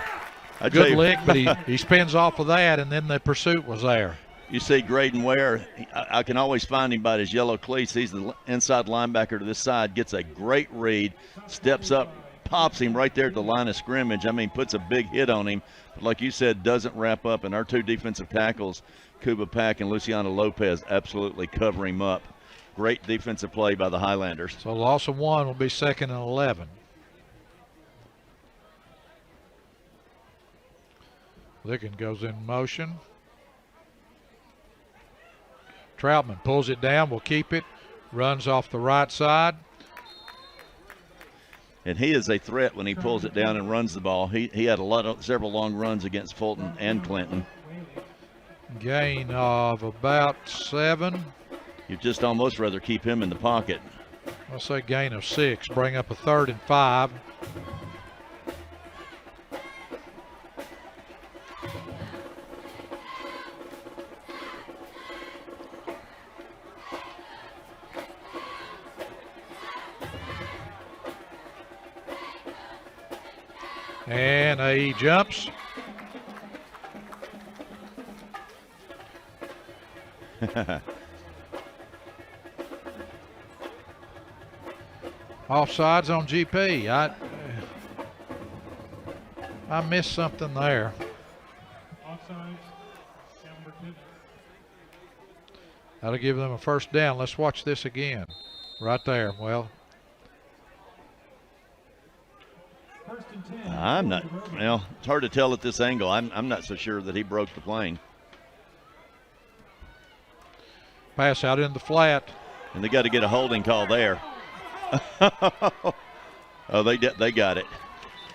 Good lick, but he spins off of that, and then the pursuit was there. You see Graydon Ware, I can always find him by his yellow cleats. He's the inside linebacker to this side, gets a great read, steps up, pops him right there at the line of scrimmage. Puts a big hit on him. But like you said, doesn't wrap up. And our two defensive tackles, Kuba Pack and Luciano Lopez, absolutely cover him up. Great defensive play by the Highlanders. So loss of 1 will be 2nd and 11. Ligon goes in motion. Troutman pulls it down, will keep it, runs off the right side. And he is a threat when he pulls it down and runs the ball. He had several long runs against Fulton and Clinton. Gain of about 7. You'd just almost rather keep him in the pocket. I'll say gain of 6, bring up a 3rd and 5. And he jumps. Offsides on GP. I missed something there. Offsides. That'll give them a first down. Let's watch this again. Right there. Well, I'm not, it's hard to tell at this angle. I'm not so sure that he broke the plane. Pass out in the flat. And they got to get a holding call there. Oh, they got it.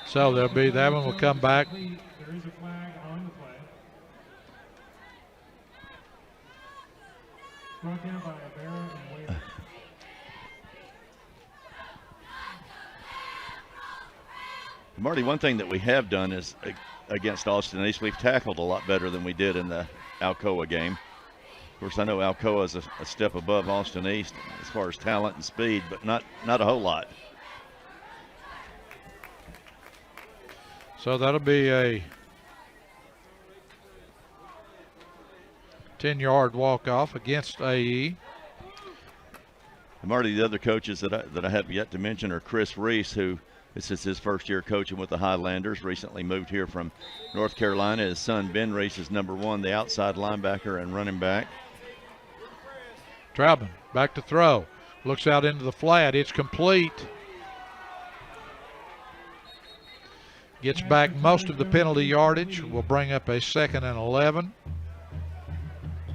So there'll be, that one will come back. There is a flag on the play. Brought down by Avera and Wade. Marty, one thing that we have done is against Austine East, we've tackled a lot better than we did in the Alcoa game. Of course, I know Alcoa is a step above Austine East as far as talent and speed, but not a whole lot. So that'll be a 10-yard walk-off against AE. And Marty, the other coaches that I have yet to mention are Chris Reese, who this is his first year coaching with the Highlanders, recently moved here from North Carolina. His son Ben Reese is number 1, the outside linebacker and running back. Troutman back to throw. Looks out into the flat. It's complete. Gets back most of the penalty yardage. Will bring up a 2nd and 11.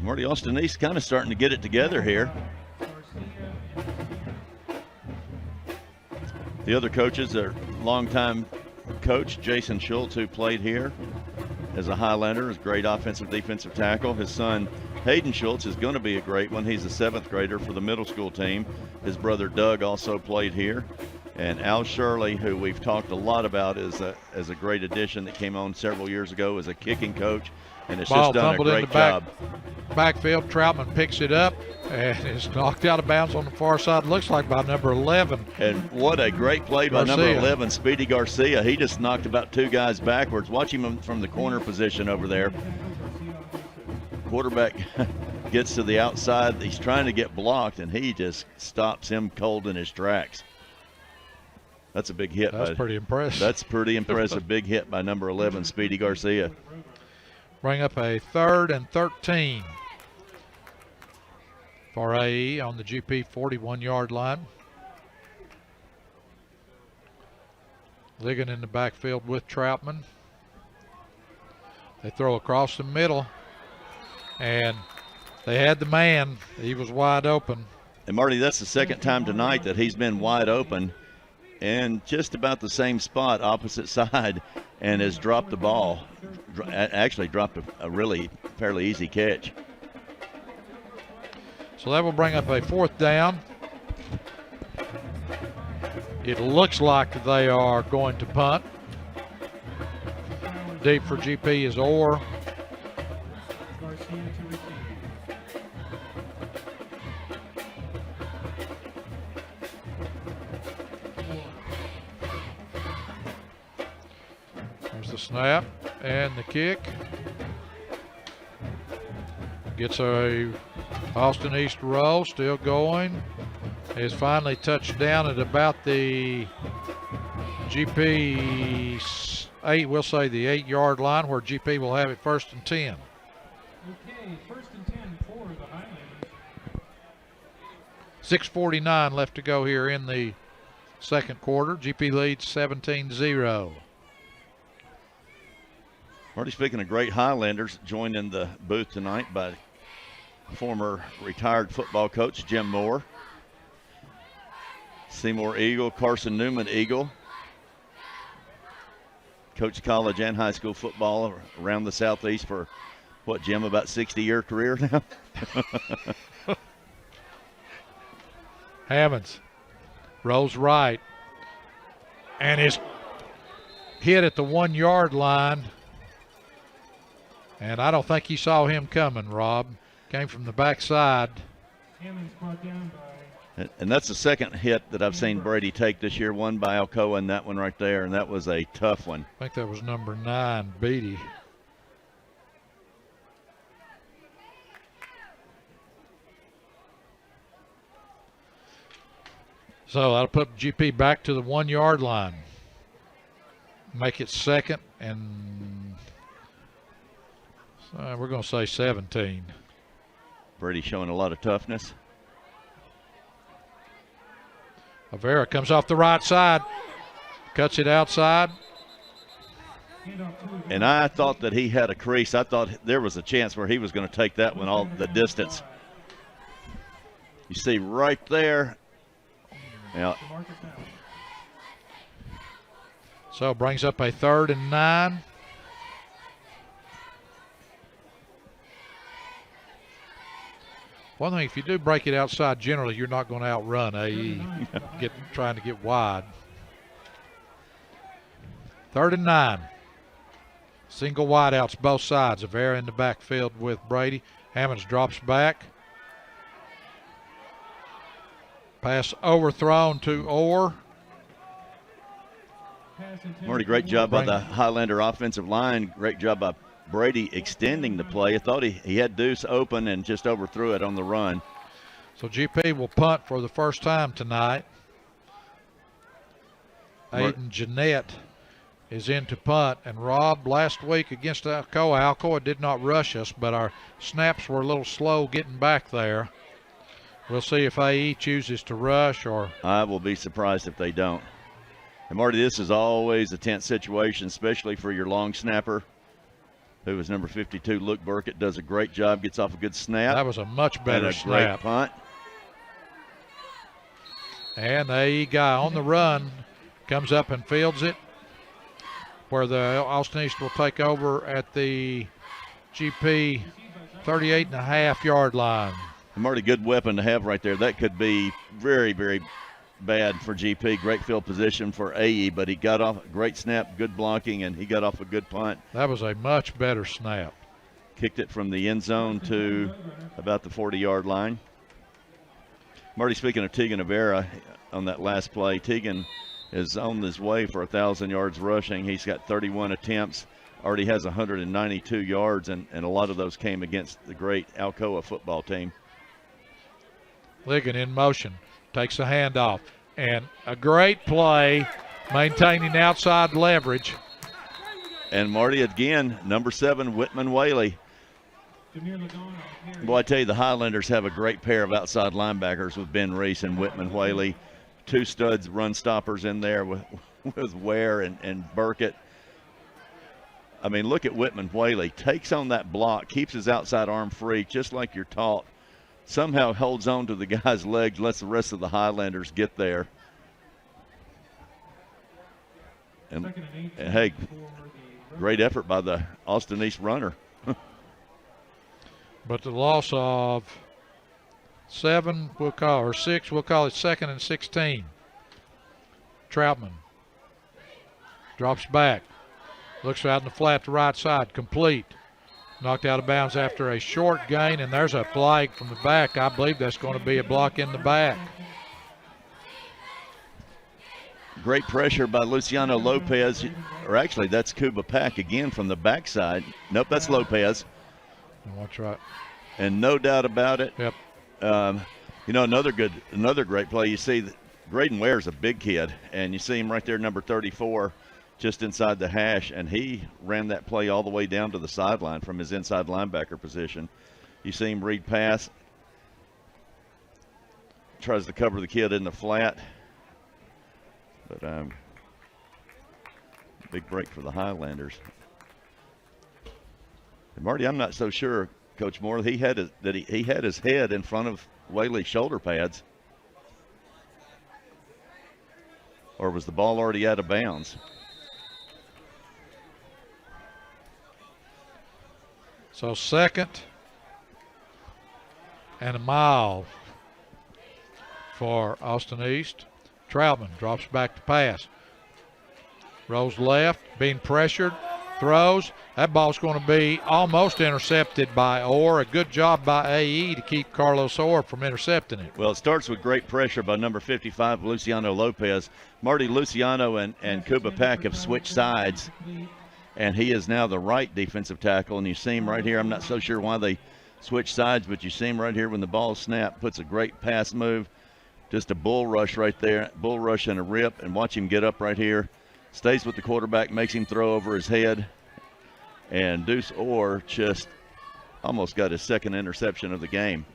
Marty, Austine East kind of starting to get it together here. The other coaches are longtime coach Jason Schultz, who played here as a Highlander, is a great offensive defensive tackle. His son Hayden Schultz is going to be a great one. He's a 7th grader for the middle school team. His brother Doug also played here. And Al Shirley, who we've talked a lot about as a great addition that came on several years ago as a kicking coach, and has just done a great job. Backfield, Troutman picks it up and is knocked out of bounds on the far side. Looks like by number 11. And what a great play by number 11, Speedy Garcia. He just knocked about 2 guys backwards. Watch him from the corner position over there. Quarterback gets to the outside. He's trying to get blocked, and he just stops him cold in his tracks. That's a big hit. That's pretty impressive. That's pretty impressive. Big hit by number 11, Speedy Garcia. Bring up a 3rd and 13 for AE on the GP 41-yard line. Ligon in the backfield with Troutman. They throw across the middle, and they had the man. He was wide open. And Marty, that's the 2nd time tonight that he's been wide open and just about the same spot, opposite side, and has dropped the ball. Actually dropped a really fairly easy catch. So that will bring up a 4th down. It looks like they are going to punt. Deep for GP is Orr. There's the snap and the kick. Gets a Austine East roll, still going. Is finally touched down at about the GP 8, we'll say the 8-yard line, where GP will have it 1st and 10. Okay, 1st and 10 for the Highlanders. 6:49 left to go here in the 2nd quarter. GP leads 17-0. Marty, speaking of great Highlanders, joined in the booth tonight by former retired football coach Jim Moore, Seymour Eagle, Carson Newman Eagle. Coached college and high school football around the Southeast for, what, Jim, about 60-year career now? Hammonds rolls right and is hit at the 1-yard line. And I don't think he saw him coming, Rob. Came from the backside. Hammonds brought down by. And that's the 2nd hit that I've seen Brady take this year, one by Alcoa and that one right there, and that was a tough one. I think that was number 9, Beatty. So that'll put GP back to the 1-yard line. Make it 2nd and we're going to say 17. Brady showing a lot of toughness. Avera comes off the right side, cuts it outside. And I thought that he had a crease. I thought there was a chance where he was going to take that one all the distance. You see right there. Yeah. So brings up a 3rd and 9. One thing, if you do break it outside, generally you're not going to outrun AE trying to get wide. 3rd and 9. Single wideouts both sides. Avera in the backfield with Brady. Hammonds drops back. Pass overthrown to Orr. Marty, great job by the Highlander offensive line. Great job by Brady extending the play. I thought he had Deuce open and just overthrew it on the run. So GP will punt for the first time tonight. Aiden Jeanette is in to punt. And Rob, last week against Alcoa did not rush us, but our snaps were a little slow getting back there. We'll see if AE chooses to rush or. I will be surprised if they don't. And Marty, this is always a tense situation, especially for your long snapper, who is number 52, Luke Burkett. Does a great job, gets off a good snap. That was a much better and a snap. Great punt. And the AE guy on the run comes up and fields it, where the Austine East will take over at the GP 38.5-yard line. And Marty, good weapon to have right there. That could be very, very bad for GP. Great field position for AE, but he got off, great snap, good blocking, and he got off a good punt. That was a much better snap. Kicked it from the end zone to about the 40-yard line. Marty, speaking of Tegan Avera, on that last play, Tegan is on his way for 1,000 yards rushing. He's got 31 attempts, already has 192 yards, and a lot of those came against the great Alcoa football team. Ligon in motion, takes the handoff, and a great play, maintaining outside leverage. And Marty, again, number 7, Whitman Whaley. Boy, I tell you, the Highlanders have a great pair of outside linebackers with Ben Reese and Whitman Whaley. 2 studs run stoppers in there with Ware and Burkett. I mean, look at Whitman Whaley. Takes on that block, keeps his outside arm free, just like you're taught. Somehow holds on to the guy's legs, lets the rest of the Highlanders get there. And hey, great effort by the Austine East runner. But the loss of 7, we'll call, or 6, we'll call it 2nd and 16. Troutman drops back, looks out in the flat to right side, complete. Knocked out of bounds after a short gain, and there's a flag from the back. I believe that's going to be a block in the back. Great pressure by Luciano Lopez, or actually that's Cuba Pack again from the backside. Nope, that's Lopez. That's right. And no doubt about it. Yep. You know, another great play. You see that Graydon Ware's a big kid, and you see him right there, number 34, just inside the hash, and he ran that play all the way down to the sideline from his inside linebacker position. You see him read pass, tries to cover the kid in the flat, but big break for the Highlanders. And Marty, I'm not so sure, Coach Moore, he had his head in front of Whaley's shoulder pads, or was the ball already out of bounds? So 2nd and a mile for Austine East. Troutman drops back to pass. Rolls left, being pressured, throws. That ball's going to be almost intercepted by Orr. A good job by AE to keep Carlos Orr from intercepting it. Well, it starts with great pressure by number 55, Luciano Lopez. Marty, Luciano and Cuba Pack have switched sides, and he is now the right defensive tackle. And you see him right here. I'm not so sure why they switched sides, but you see him right here when the ball snapped, puts a great pass move. Just a bull rush right there, bull rush and a rip, and watch him get up right here. Stays with the quarterback, makes him throw over his head. And Deuce Orr just almost got his 2nd interception of the game.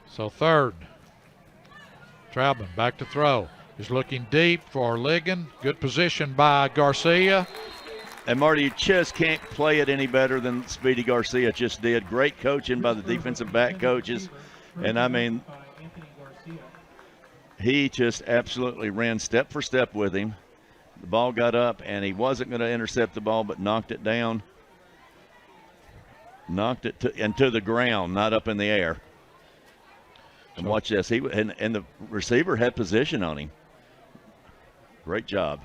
So 3rd. Troutman back to throw. Is looking deep for Ligon. Good position by Garcia. And Marty, you just can't play it any better than Speedy Garcia just did. Great coaching by the defensive back coaches. And I mean, he just absolutely ran step for step with him. The ball got up, and he wasn't going to intercept the ball, but knocked it down. Knocked it into the ground, not up in the air. And watch this. And the receiver had position on him. Great job.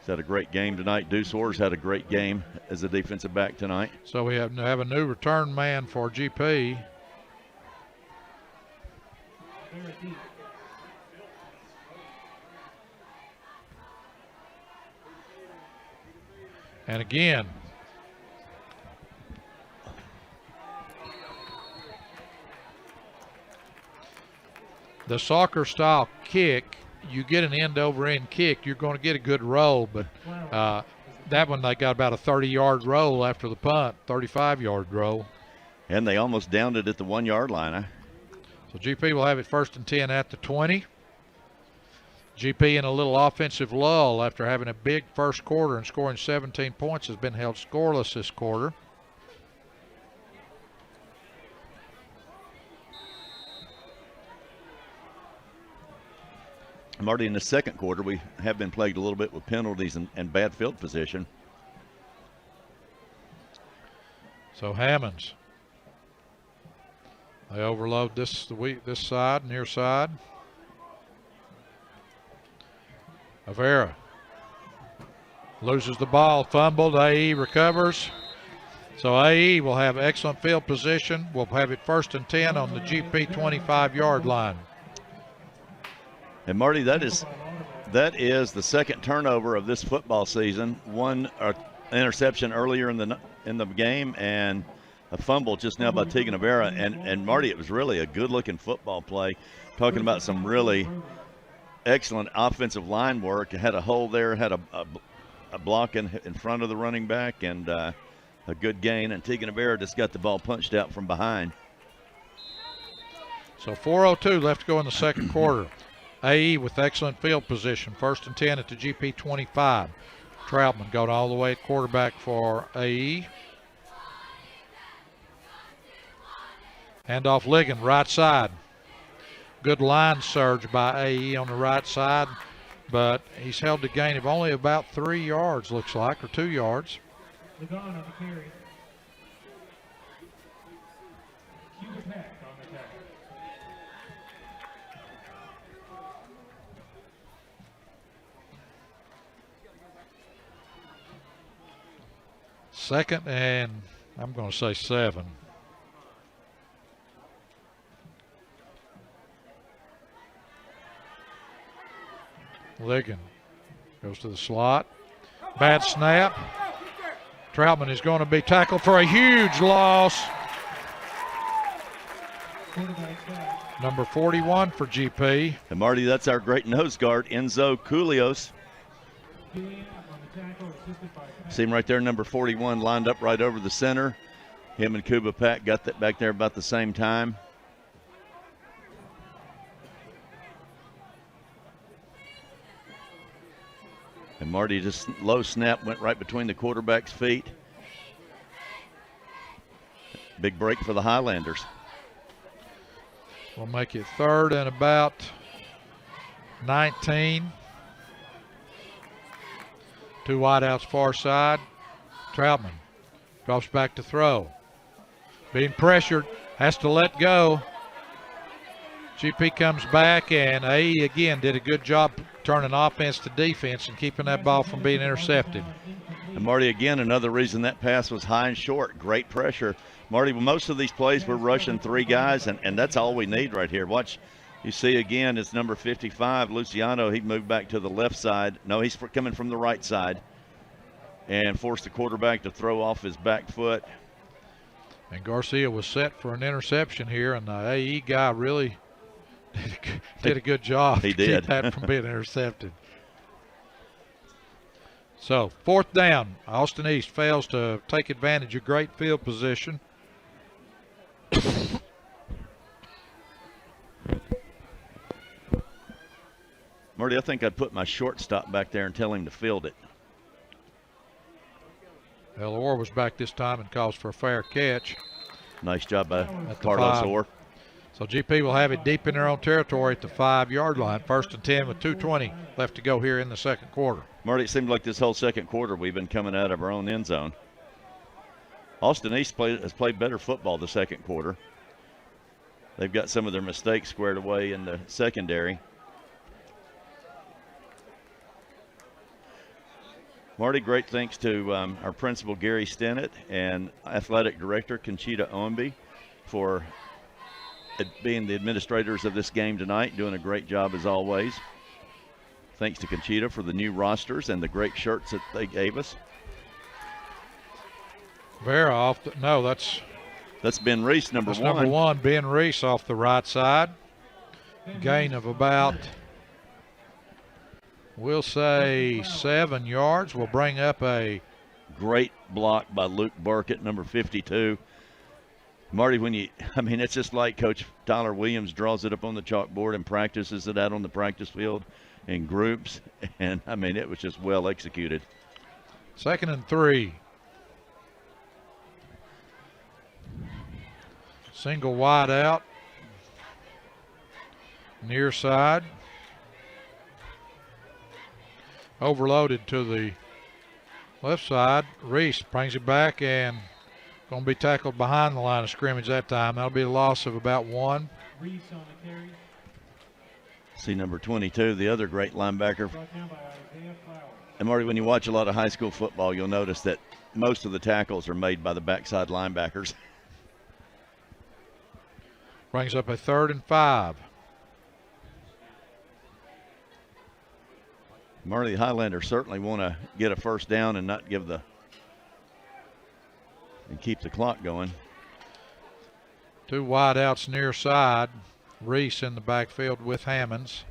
He's had a great game tonight. Deuce Orr's had a great game as a defensive back tonight. So we have a new return man for GP. And again, the soccer style kick, you get an end over end kick, you're going to get a good roll, but that one they got about a 30-yard roll after the punt, 35-yard roll. And they almost downed it at the 1-yard line. So GP will have it 1st and 10 at the 20. GP in a little offensive lull after having a big first quarter and scoring 17 points has been held scoreless this quarter. Marty, in the second quarter, we have been plagued a little bit with penalties and bad field position. So Hammonds, they overload this side, near side. Avera loses the ball, fumbled. AE recovers. So AE will have excellent field position. We'll have it 1st and 10 on the GP 25-yard line. And Marty, that is the second turnover of this football season. One interception earlier in the game, and a fumble just now by Tegan Avera. And Marty, it was really a good-looking football play. Talking about some really excellent offensive line work. Had a hole there, had a block in front of the running back, and a good gain. And Tegan Avera just got the ball punched out from behind. So 4:02 left to go in the second quarter. AE with excellent field position. 1st and 10 at the GP 25. Troutman going all the way at quarterback for AE. Handoff Ligon, right side. Good line surge by AE on the right side, but he's held the gain of only about 3 yards, looks like, or 2 yards. Ligon on the carry. Cuba Pack on the tackle. Second and I'm going to say 7. Ligon goes to the slot. Bad snap. Troutman is going to be tackled for a huge loss. Number 41 for GP. And Marty, that's our great nose guard, Enzo Koulios. See him right there, number 41, lined up right over the center. Him and Cuba Pack got that back there about the same time. And Marty, just low snap, went right between the quarterback's feet. Big break for the Highlanders. We'll make it 3rd and about 19. 2 wideouts far side. Troutman drops back to throw. Being pressured, has to let go. GP comes back, and AE again did a good job turning offense to defense and keeping that ball from being intercepted. And Marty, again, another reason that pass was high and short. Great pressure. Marty, most of these plays we're rushing 3 guys, and that's all we need right here. Watch, you see again, it's number 55, Luciano. He moved back to the left side. No, he's coming from the right side and forced the quarterback to throw off his back foot. And Garcia was set for an interception here, and the AE guy really did a good job He to did. keep that from being intercepted. So 4th down. Austine East fails to take advantage of great field position. Marty, I think I'd put my shortstop back there and tell him to field it. Orr was back this time and calls for a fair catch. Nice job by At the Carlos 5. Orr. So GP will have it deep in their own territory at the 5-yard line. 1st and 10 with 2:20 left to go here in the second quarter. Marty, it seemed like this whole second quarter we've been coming out of our own end zone. Austine East has played better football the second quarter. They've got some of their mistakes squared away in the secondary. Marty, great thanks to our principal, Gary Stennett, and athletic director, Conchita Owenby, for being the administrators of this game tonight, doing a great job as always. Thanks to Conchita for the new rosters and the great shirts that they gave us. Vera off the, no, that's Ben Reese, number 1. number 1, Ben Reese off the right side. Gain of about, we'll say 7 yards. We'll bring up a Great block by Luke Burkett, number 52. Marty, it's just like Coach Tyler Williams draws it up on the chalkboard and practices it out on the practice field. in groups, and I mean, it was just well executed. 2nd and 3. Single wide out. Near side. Overloaded to the left side. Reese brings it back and going to be tackled behind the line of scrimmage that time. That'll be a loss of about 1. Reese on the carry. See number 22, the other great linebacker. Brought down by Isaiah Flowers. And Marty, when you watch a lot of high school football, you'll notice that most of the tackles are made by the backside linebackers. Brings up a 3rd and 5. Marty, the Highlanders certainly want to get a first down and not give and keep the clock going. 2 wide outs near side. Reese in the backfield with Hammonds.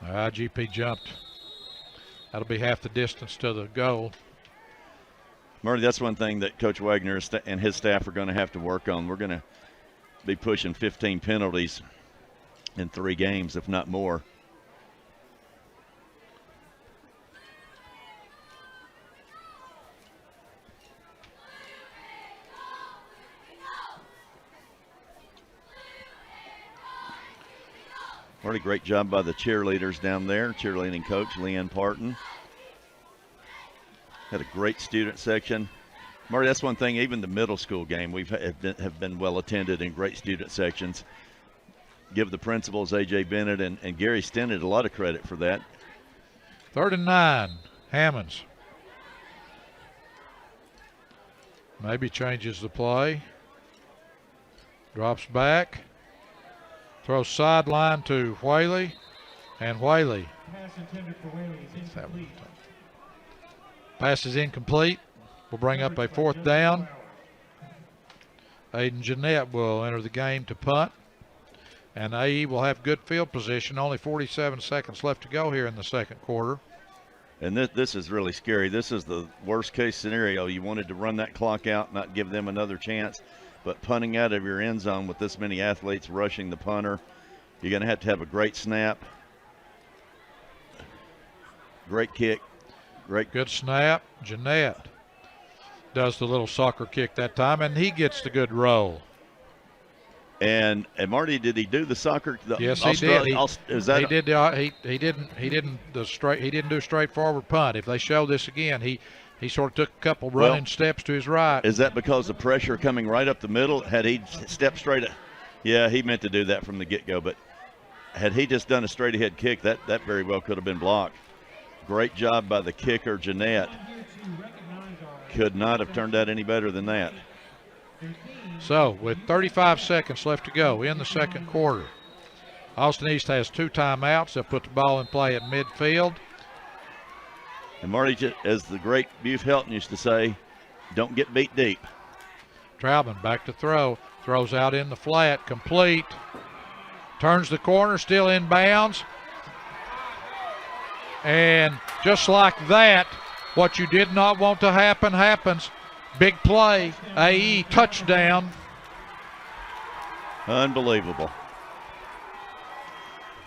IGP jumped. That'll be half the distance to the goal. Marty, that's one thing that Coach Wagner and his staff are going to have to work on. We're going to be pushing 15 penalties in 3 games, if not more. Marty, great job by the cheerleaders down there. Cheerleading coach Leanne Parton. Had a great student section. Marty, that's one thing, even the middle school game, have been well attended and great student sections. Give the principals, A.J. Bennett and Gary Stennett, a lot of credit for that. 3rd and 9, Hammonds. Maybe changes the play. Drops back. Throws sideline to Whaley. And Whaley. Pass intended for Whaley is incomplete. Pass is incomplete. Will bring up a 4th down. Aiden Jeanette will enter the game to punt. And AE will have good field position. Only 47 seconds left to go here in the 2nd quarter. And this is really scary. This is the worst case scenario. You wanted to run that clock out, not give them another chance. But punting out of your end zone with this many athletes rushing the punter, you're going to have a great snap. Great kick. Good snap. Jeanette does the little soccer kick that time, and he gets the good roll. And Marty, did he do the soccer? Yes, he did. He didn't do a straightforward punt. If they show this again, he sort of took a couple running steps to his right. Is that because of pressure coming right up the middle? Had he stepped straight? Yeah, he meant to do that from the get-go, but had he just done a straight-ahead kick, that very well could have been blocked. Great job by the kicker, Jeanette. Could not have turned out any better than that. So, with 35 seconds left to go in the 2nd quarter, Austine East has 2 timeouts. They'll put the ball in play at midfield. And Marty, as the great Buford Helton used to say, don't get beat deep. Traubman back to throw. Throws out in the flat, complete. Turns the corner, still in bounds. And just like that, what you did not want to happen happens. Big play, AE touchdown. Unbelievable.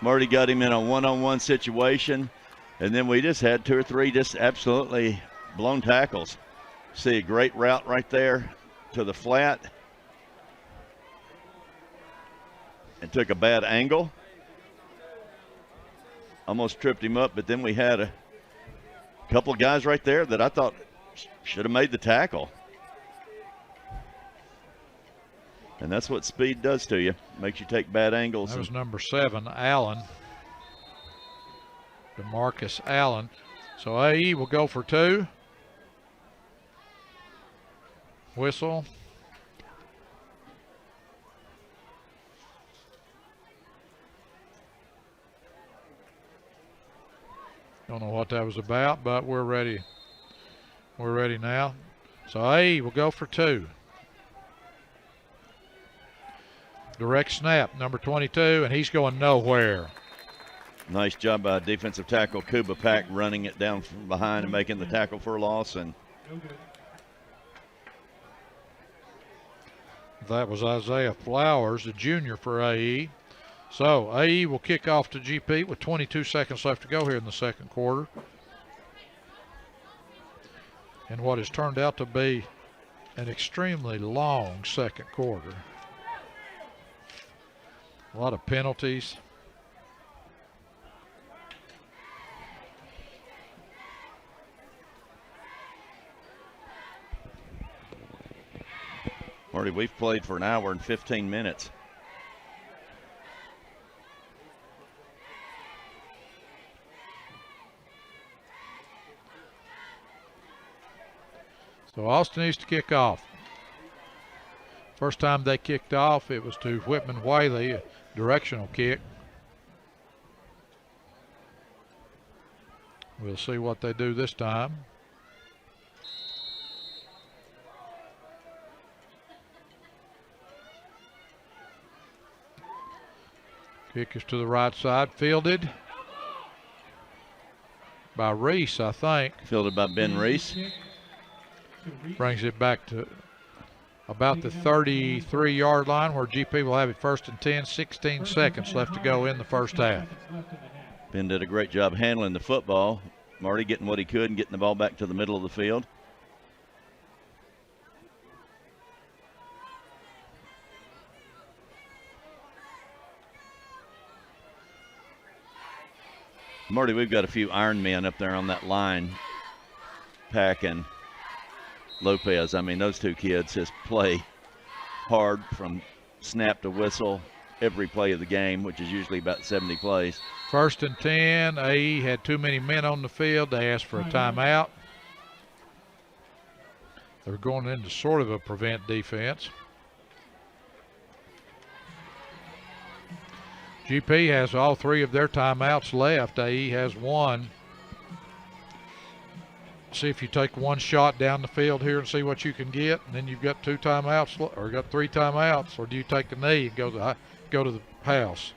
Marty got him in a one-on-one situation, and then we just had 2 or 3 just absolutely blown tackles. See a great route right there to the flat. And took a bad angle. Almost tripped him up, but then we had a couple of guys right there that I thought should have made the tackle. And that's what speed does to you. Makes you take bad angles. That was number 7, Allen. DeMarcus Allen. So AE will go for 2. Whistle. Don't know what that was about, but we're ready. We're ready now. So AE will go for 2. Direct snap, number 22, and he's going nowhere. Nice job by defensive tackle Kuba Pack running it down from behind and making the tackle for a loss. And that was Isaiah Flowers, the junior for AE. So AE will kick off to GP with 22 seconds left to go here in the second quarter. And what has turned out to be an extremely long second quarter. A lot of penalties. Marty, we've played for an hour and 15 minutes. So Austine East to kick off. First time they kicked off, it was to Whitman Whaley, a directional kick. We'll see what they do this time. Kick is to the right side, fielded by Reese, I think. Fielded by Ben Reese. Brings it back to about the 33-yard line where GP will have it first and 10, 16 seconds left to go in the first half. Ben did a great job handling the football. Marty getting what he could and getting the ball back to the middle of the field. Marty, we've got a few Iron Men up there on that line. Pack and Lopez. I mean, those two kids just play hard from snap to whistle every play of the game, which is usually about 70 plays. First and 10, AE had too many men on the field. They asked for a timeout. They're going into sort of a prevent defense. GP has all three of their timeouts left. AE has one. See if you take one shot down the field here and see what you can get, and then you've got two timeouts, or got three timeouts, or do you take a knee and go to the house?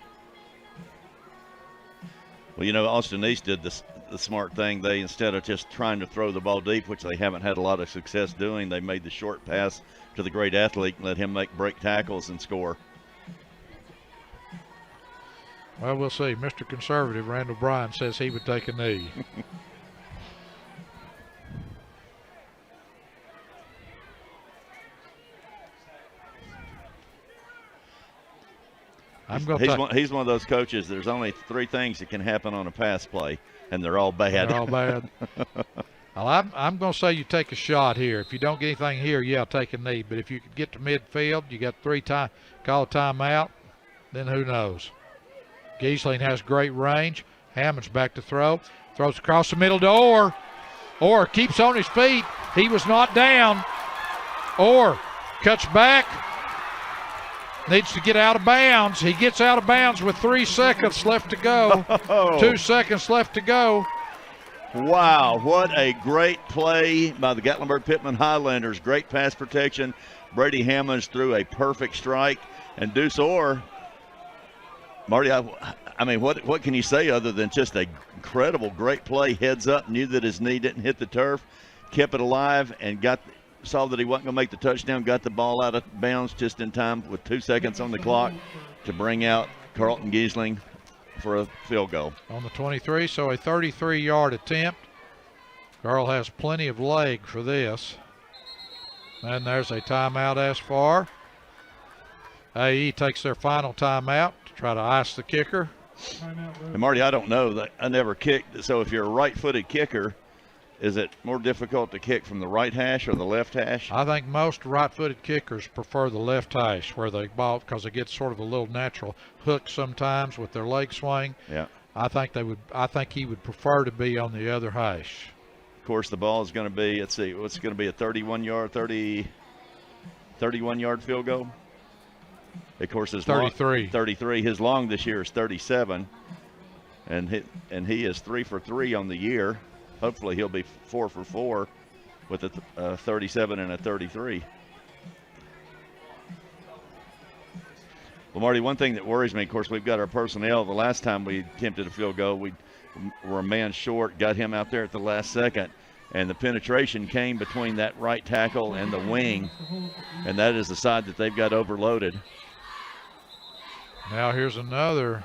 Well, you know, Austine East did the smart thing. They, instead of just trying to throw the ball deep, which they haven't had a lot of success doing, they made the short pass to the great athlete and let him make break tackles and score. Well, we'll see. Mr. Conservative, Randall Bryan, says he would take a knee. He's one of those coaches. There's only three things that can happen on a pass play, and they're all bad. They're all bad. Well, I'm going to say you take a shot here. If you don't get anything here, yeah, take a knee. But if you could get to midfield, you got call a timeout, then who knows? Giesling has great range. Hammond's back to throw. Throws across the middle to Orr keeps on his feet. He was not down. Orr cuts back. Needs to get out of bounds. He gets out of bounds with 3 seconds left to go. 2 seconds left to go. Wow, what a great play by the Gatlinburg-Pittman Highlanders. Great pass protection. Brady Hammonds threw a perfect strike. And Deuce Orr, Marty, I mean, what can you say other than just an incredible, great play? Heads up, knew that his knee didn't hit the turf, kept it alive, and saw that he wasn't going to make the touchdown, got the ball out of bounds just in time with 2 seconds on the clock to bring out Carlton Giesling for a field goal. On the 23, so a 33-yard attempt. Carl has plenty of leg for this. And there's a timeout asked for. AE takes their final timeout to try to ice the kicker. And Marty, I don't know. I never kicked. So if you're a right-footed kicker, is it more difficult to kick from the right hash or the left hash? I think most right-footed kickers prefer the left hash where they ball because they get sort of a little natural hook sometimes with their leg swing. Yeah. I think he would prefer to be on the other hash. Of course, the ball is going to be, let's see, what's going to be a 31-yard field goal? Of course, his 33. 33. His long this year is 37. And he is 3 for 3 on the year. Hopefully he'll be 4 for 4 with a 37 and a 33. Well, Marty, one thing that worries me, of course, we've got our personnel. The last time we attempted a field goal, we were a man short, got him out there at the last second, and the penetration came between that right tackle and the wing, and that is the side that they've got overloaded. Now here's another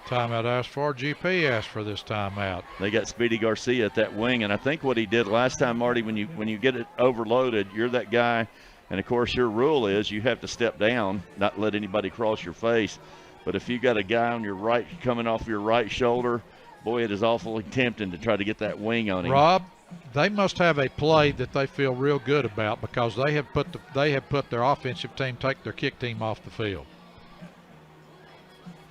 timeout asked for. GP asked for this timeout. They got Speedy Garcia at that wing, and I think what he did last time, Marty, when you get it overloaded, you're that guy, and of course your rule is you have to step down, not let anybody cross your face. But if you got a guy on your right coming off your right shoulder, boy, it is awfully tempting to try to get that wing on him. Rob, they must have a play that they feel real good about because they have put their offensive team, take their kick team off the field.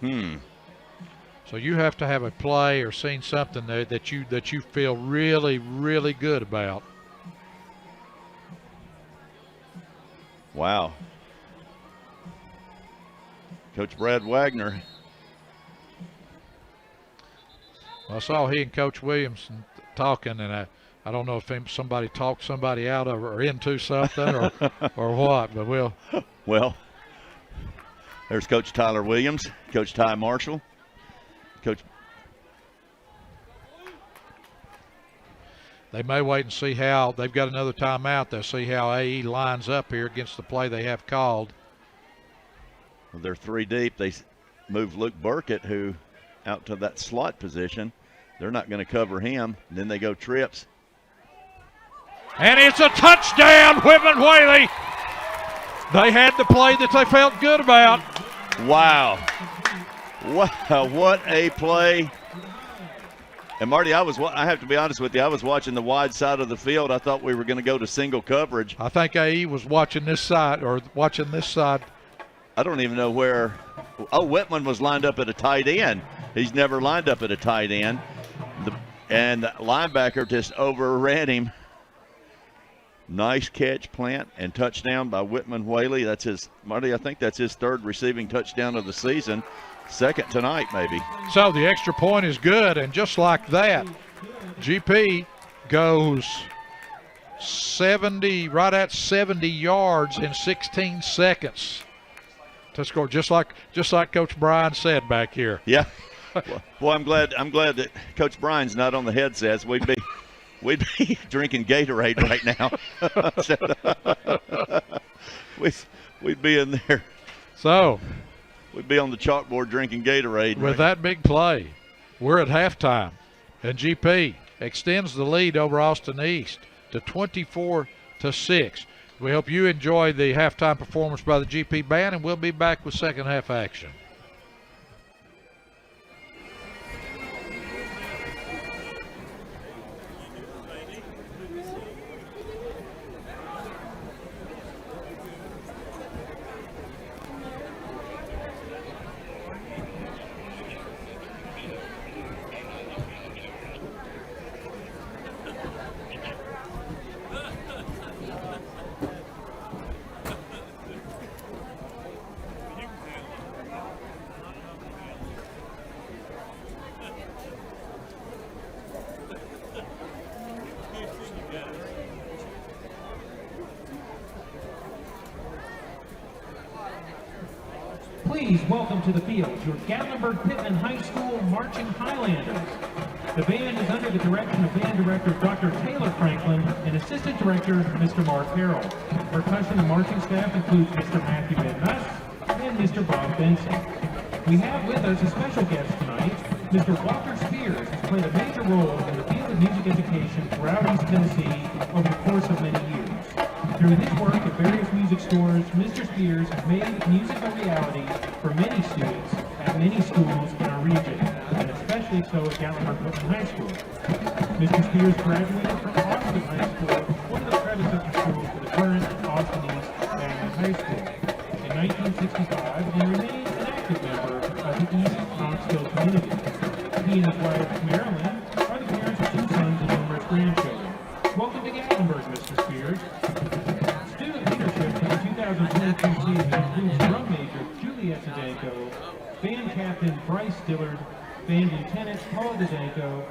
So you have to have a play or seen something there that you feel really, really good about. Wow. Coach Brad Wagner. I saw he and Coach Williamson talking, and I don't know if somebody talked somebody out of or into something or what, but Well, there's Coach Tyler Williams, Coach Ty Marshall, Coach. They may wait and see how they've got another timeout. They'll see how AE lines up here against the play they have called. Well, they're 3 deep. They move Luke Burkett, who out to that slot position. They're not going to cover him. Then they go trips. And it's a touchdown, Whitman Whaley. They had the play that they felt good about. Wow. Wow, what a play. And Marty, I have to be honest with you, I was watching the wide side of the field. I thought we were going to go to single coverage. I think AE was watching this side I don't even know where. Oh, Whitman was lined up at a tight end. He's never lined up at a tight end. And the linebacker just overran him. Nice catch, plant, and touchdown by Whitman Whaley. That's Marty, I think that's his 3rd receiving touchdown of the season. 2nd tonight, maybe. So the extra point is good, and just like that, GP goes 70, right at 70 yards in 16 seconds to score, just like Coach Bryan said back here. Yeah. Well, I'm glad that Coach Bryan's not on the headsets. We'd be drinking Gatorade right now. We'd be in there. So we'd be on the chalkboard drinking Gatorade. With that big play, we're at halftime, and GP extends the lead over Austine East to 24-6. We hope you enjoy the halftime performance by the GP band, and we'll be back with second half action. Please welcome to the field your Gatlinburg-Pittman High School Marching Highlanders. The band is under the direction of band director Dr. Taylor Franklin and assistant director Mr. Mark Harrell. Percussion and marching staff includes Mr. Matthew Van Nuss and Mr. Bob Benson. We have with us a special guest tonight, Mr. Walter Spears, who played a major role in the field of music education throughout East Tennessee over the course of many years. Through his work at various music stores, Mr. Spears has made music a reality for many students at many schools in our region, and especially so at Gatlinburg-Pittman High School. Mr. Spears graduated from Austine High School, one of the predecessor schools to the current Austine East High School, in 1965, and remained an active member of the East Knoxville community. He and his wife, Marilyn, are the parents of 2 sons and numerous grandchildren. Welcome to Gatlinburg, Mr. Spears. Student leadership for the 2022 season includes drum major Juliet Zdenko, band captain Bryce Dillard, band lieutenant Paul Zdenko,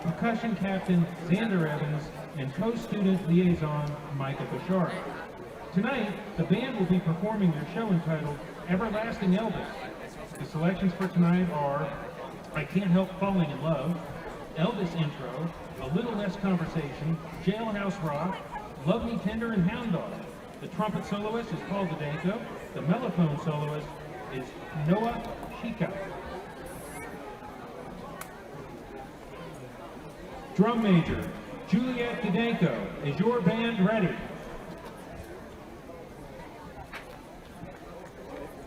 percussion captain Xander Evans, and co-student liaison Micah Bashar. Tonight, the band will be performing their show entitled Everlasting Elvis. The selections for tonight are I Can't Help Falling in Love, Elvis Intro, A Little Less Conversation, Jailhouse Rock, Love Me Tender, and Hound Dog. The trumpet soloist is Paul Zdenko, the mellophone soloist is Noah Shika. Drum major, Juliet Didenko. Is your band ready?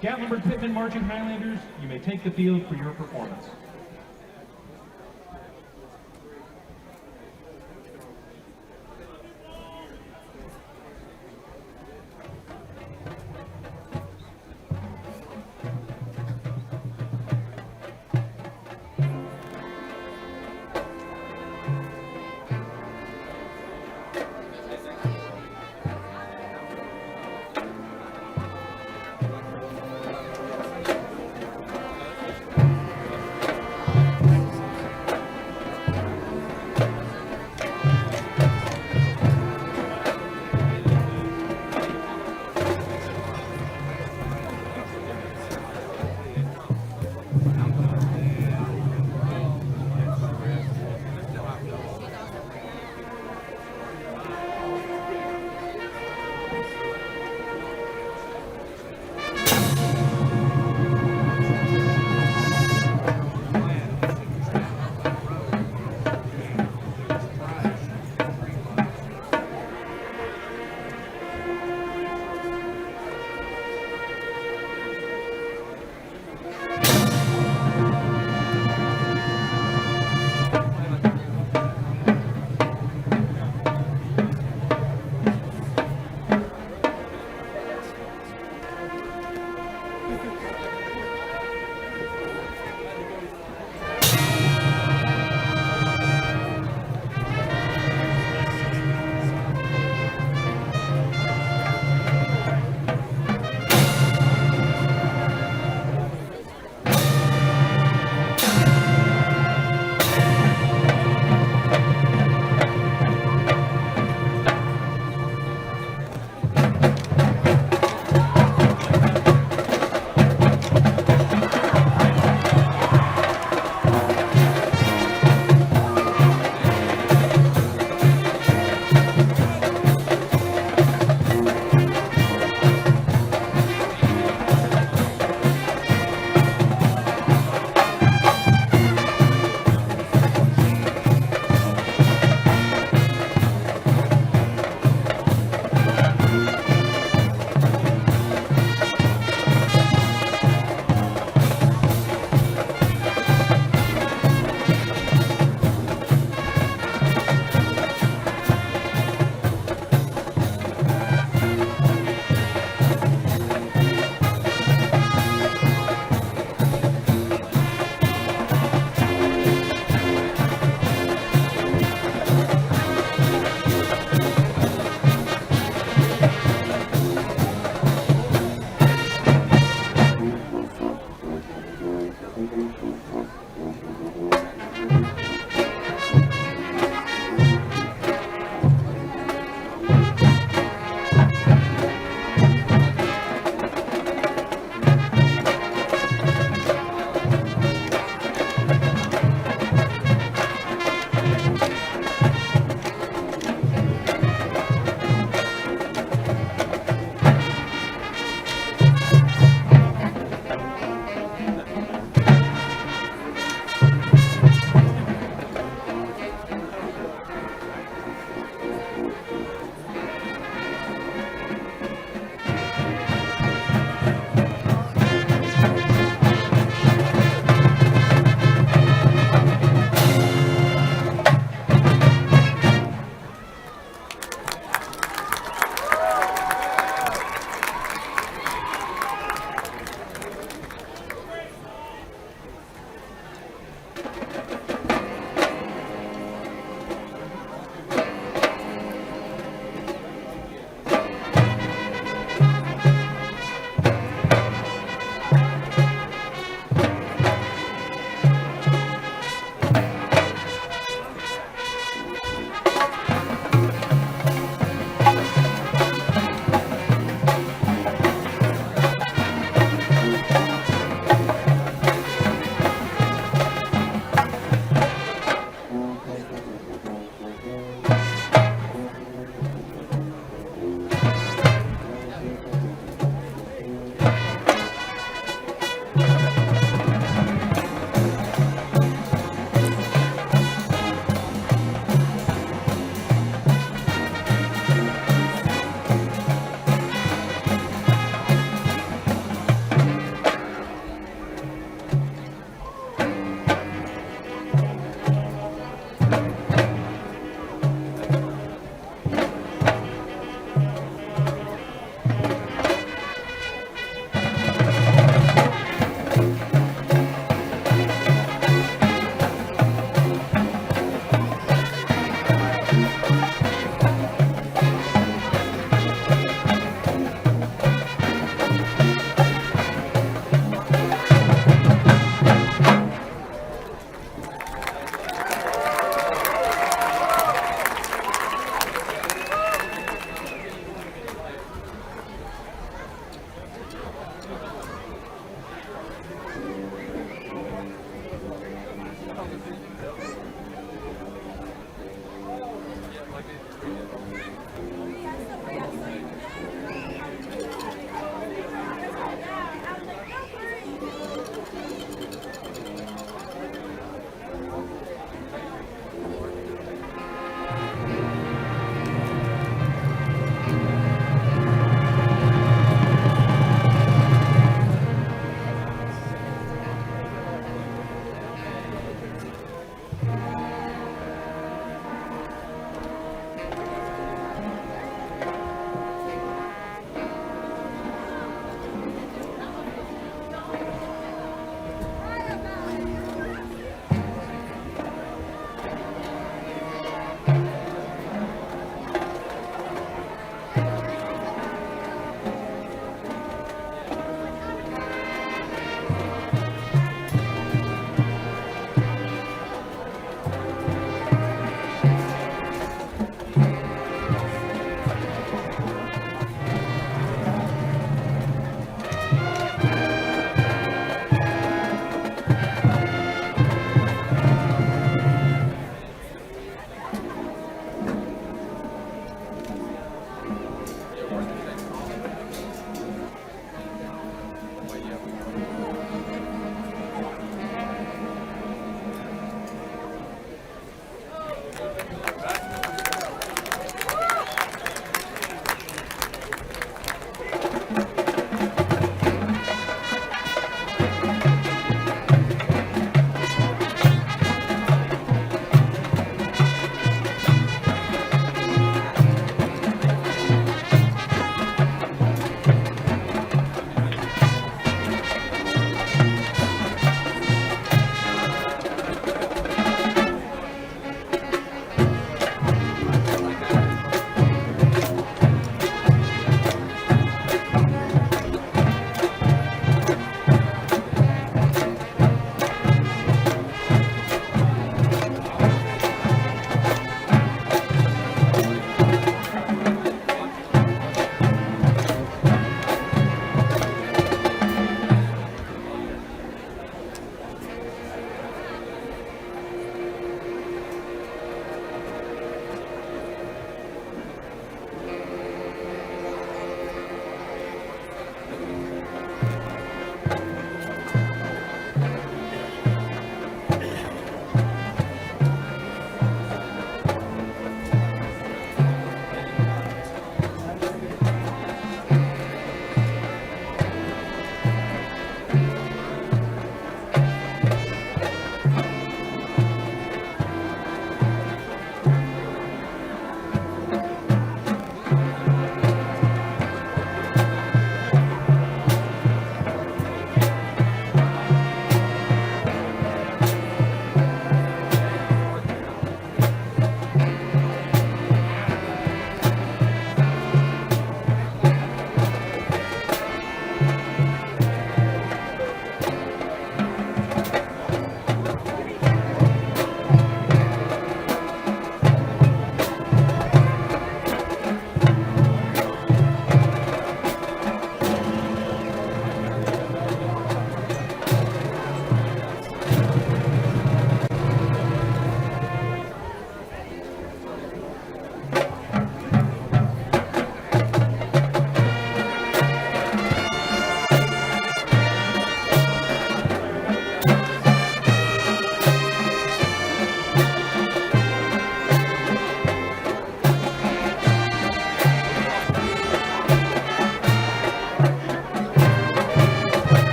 Gatlinburg Pittman Marching Highlanders, you may take the field for your performance.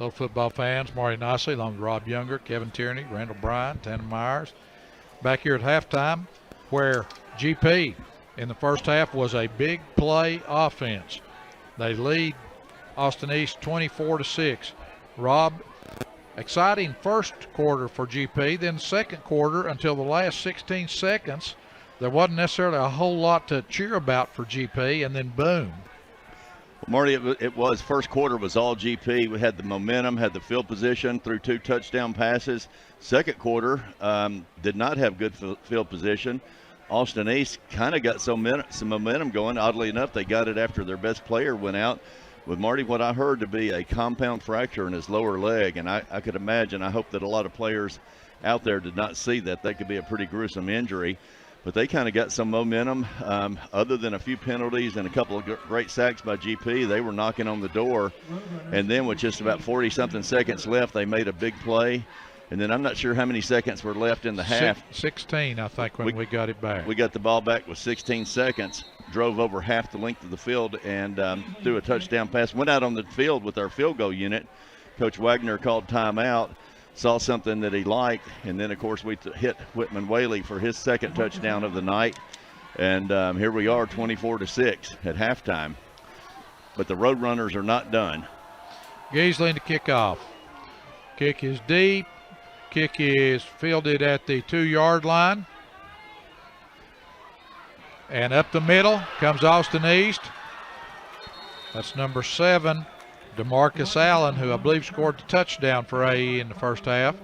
Hello, football fans. Marty Nicely along with Rob Younger, Kevin Tierney, Randall Bryan, Tanner Myers. Back here at halftime, where GP in the first half was a big play offense. They lead Austine East 24-6. Rob, exciting first quarter for GP, then second quarter until the last 16 seconds. There wasn't necessarily a whole lot to cheer about for GP, and then boom. Well, Marty, it was first quarter was all GP. We had the momentum, had the field position, threw 2 touchdown passes. Second quarter did not have good field position. Austine East kind of got some momentum going. Oddly enough, they got it after their best player went out with Marty, what I heard to be a compound fracture in his lower leg. And I could imagine, I hope that a lot of players out there did not see that. That could be a pretty gruesome injury. But they kind of got some momentum. Other than a few penalties and a couple of great sacks by GP, they were knocking on the door. And then with just about 40-something seconds left, they made a big play. And then I'm not sure how many seconds were left in the half. 16, I think, when we got it back. We got the ball back with 16 seconds, drove over half the length of the field, and threw a touchdown pass. Went out on the field with our field goal unit. Coach Wagner called timeout, saw something that he liked, and then, of course, we hit Whitman Whaley for his second touchdown of the night. And here we are, 24-6 at halftime. But the Roadrunners are not done. Giesling to kick off. Kick is deep. Kick is fielded at the 2-yard line. And up the middle comes Austine East. That's number 7, DeMarcus Allen, who I believe scored the touchdown for AE in the first half.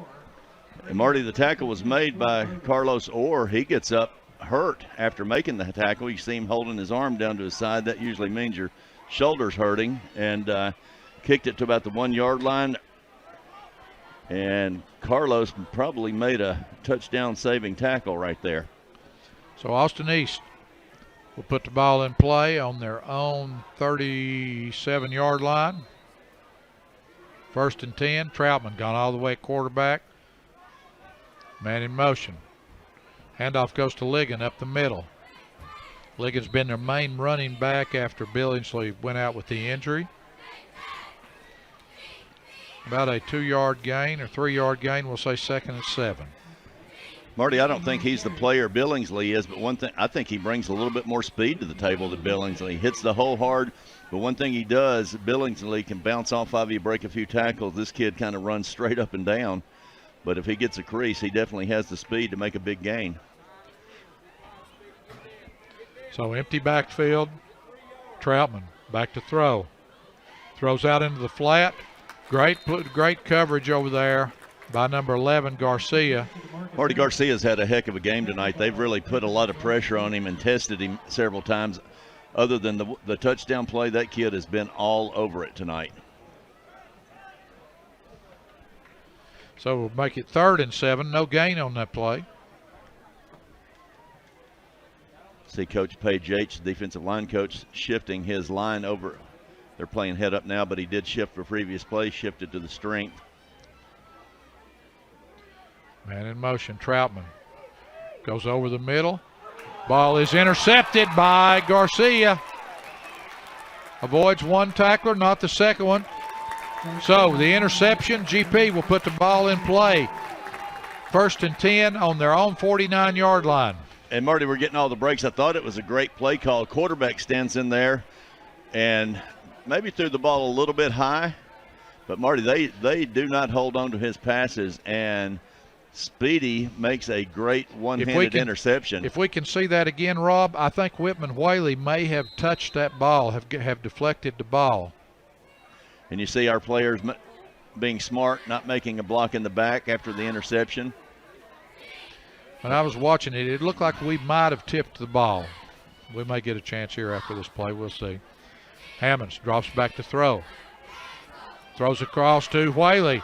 And Marty, the tackle was made by Carlos Orr. He gets up hurt after making the tackle. You see him holding his arm down to his side. That usually means your shoulder's hurting. And kicked it to about the 1-yard line. And Carlos probably made a touchdown-saving tackle right there. So Austine East will put the ball in play on their own 37-yard line. 1st and 10. Troutman gone all the way at quarterback. Man in motion. Handoff goes to Ligon up the middle. Ligon's been their main running back after Billingsley went out with the injury. About a 2-yard gain or 3-yard gain, we'll say 2nd and 7. Marty, I don't think he's the player Billingsley is, but one thing, I think he brings a little bit more speed to the table than Billingsley. He hits the hole hard, but one thing he does, Billingsley can bounce off of you, break a few tackles. This kid kind of runs straight up and down, but if he gets a crease, he definitely has the speed to make a big gain. So empty backfield. Troutman back to throw. Throws out into the flat. Great coverage over there by number 11, Garcia. Marty Garcia's had a heck of a game tonight. They've really put a lot of pressure on him and tested him several times. Other than the touchdown play, that kid has been all over it tonight. So we'll make it 3rd and 7. No gain on that play. See Coach Page H, defensive line coach, shifting his line over. They're playing head up now, but he did shift for previous play, shifted to the strength. Man in motion, Troutman goes over the middle. Ball is intercepted by Garcia. Avoids one tackler, not the second one. So the interception, GP will put the ball in play. 1st and 10 on their own 49-yard line. And Marty, we're getting all the breaks. I thought it was a great play call. Quarterback stands in there and maybe threw the ball a little bit high, but Marty, they do not hold on to his passes, and Speedy makes a great one-handed interception. If we can see that again, Rob, I think Whitman Whaley may have touched that ball, have deflected the ball. And you see our players being smart, not making a block in the back after the interception. When I was watching it, it looked like we might have tipped the ball. We may get a chance here after this play. We'll see. Hammonds drops back to throw. Throws across to Whaley.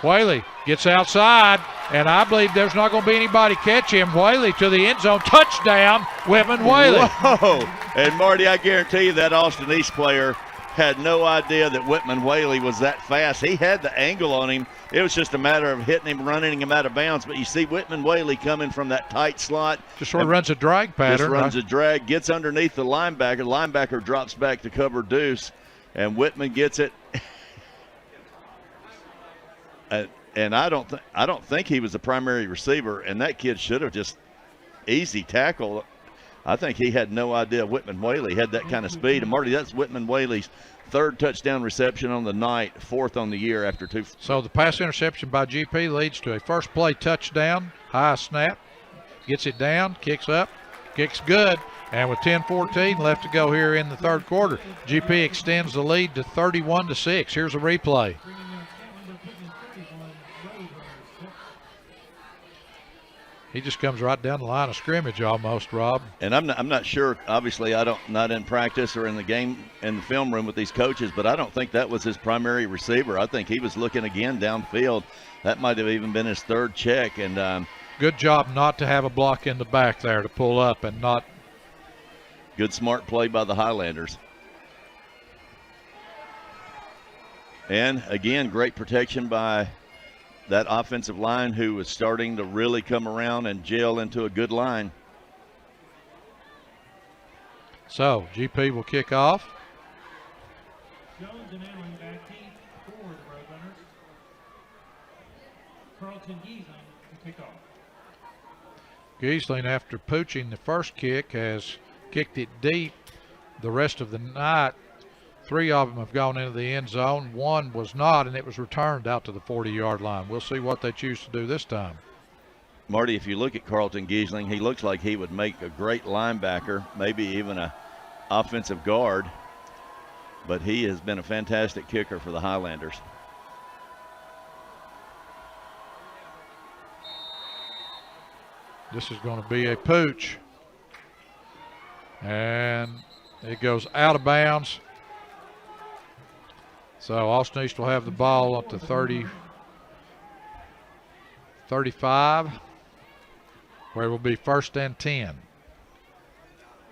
Whaley gets outside, and I believe there's not going to be anybody catch him. Whaley to the end zone. Touchdown, Whitman Whaley. Whoa! And Marty, I guarantee you that Austine East player had no idea that Whitman Whaley was that fast. He had the angle on him. It was just a matter of hitting him, running him out of bounds. But you see Whitman Whaley coming from that tight slot. Just sort of runs a drag pattern. Just runs a drag, gets underneath the linebacker. The linebacker drops back to cover Deuce, and Whitman gets it. And I don't think he was a primary receiver, and that kid should have just easy tackle. I think he had no idea Whitman Whaley had that kind of speed. And Marty, that's Whitman Whaley's 3rd touchdown reception on the night, 4th on the year after 2. So the pass interception by GP leads to a first play touchdown, high snap, gets it down, kicks up, kicks good, and with 10:14 left to go here in the 3rd quarter, GP extends the lead to 31-6. Here's a replay. He just comes right down the line of scrimmage almost, Rob. And I'm not sure. Obviously, not in practice or in the game in the film room with these coaches, but I don't think that was his primary receiver. I think he was looking again downfield. That might have even been his 3rd check. And good job not to have a block in the back there to pull up and not. Good smart play by the Highlanders. And again, great protection by that offensive line, who was starting to really come around and gel into a good line. So GP will kick off. Jones and Allen back deep for the Roadrunners. Carlton Giesling to kick off. Giesling, after pooching the first kick, has kicked it deep the rest of the night. 3 of them have gone into the end zone. 1 was not, and it was returned out to the 40-yard line. We'll see what they choose to do this time. Marty, if you look at Carlton Giesling, he looks like he would make a great linebacker, maybe even a offensive guard, but he has been a fantastic kicker for the Highlanders. This is going to be a pooch, and it goes out of bounds. So Austine East will have the ball up to 35, where it will be 1st and 10.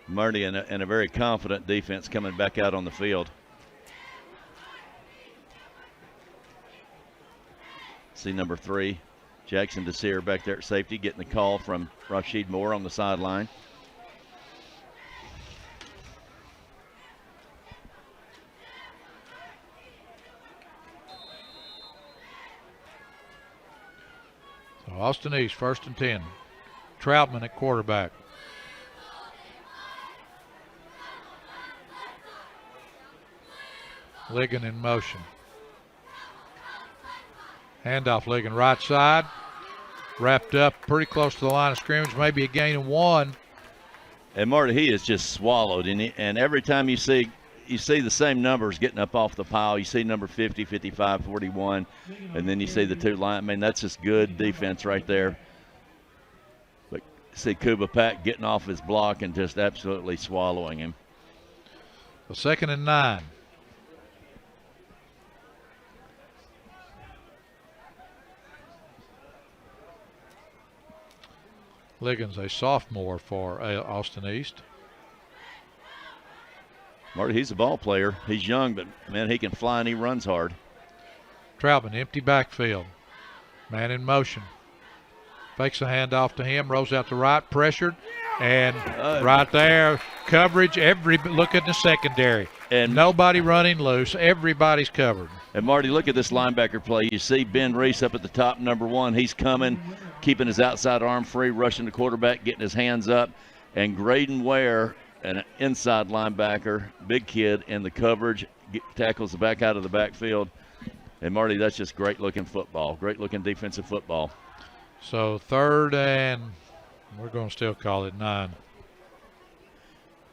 Marty and a very confident defense coming back out on the field. See number 3, Jackson Desir back there at safety, getting the call from Rashid Moore on the sideline. Austine East, 1st and 10. Troutman at quarterback. Ligon in motion. Handoff, Ligon right side. Wrapped up pretty close to the line of scrimmage, maybe a gain of 1. And Marty, he is just swallowed. And every time you see the same numbers getting up off the pile. You see number 50, 55, 41, and then you see the 2 line. I mean, that's just good defense right there. But see Kuba Pack getting off his block and just absolutely swallowing him. So 2nd and 9. Ligon's a sophomore for Austine East. Marty, he's a ball player. He's young, but, man, he can fly and he runs hard. Troutman, empty backfield. Man in motion. Fakes a handoff to him, rolls out to right, pressured, and right there, coverage. Look at the secondary. And nobody running loose. Everybody's covered. And, Marty, look at this linebacker play. You see Ben Reese up at the top, number 1. He's coming, keeping his outside arm free, rushing the quarterback, getting his hands up. And Graydon Ware, an inside linebacker, big kid in the coverage, tackles the back out of the backfield. And, Marty, that's just great-looking football, great-looking defensive football. So 3rd and we're going to still call it 9.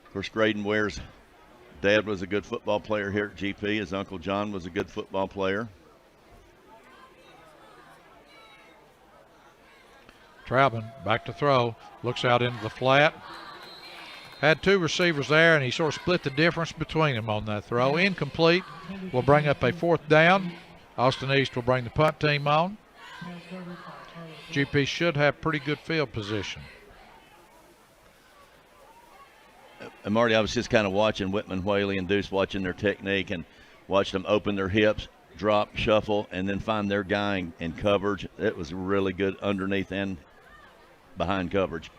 Of course, Graydon Ware's dad was a good football player here at GP. His Uncle John was a good football player. Troutman back to throw, looks out into the flat. Had 2 receivers there, and he sort of split the difference between them on that throw. Incomplete. Will bring up a 4th down. Austine East will bring the punt team on. GP should have pretty good field position. And, Marty, I was just kind of watching Whitman Whaley and Deuce, watching their technique and watched them open their hips, drop, shuffle, and then find their guy in coverage. It was really good underneath and behind coverage.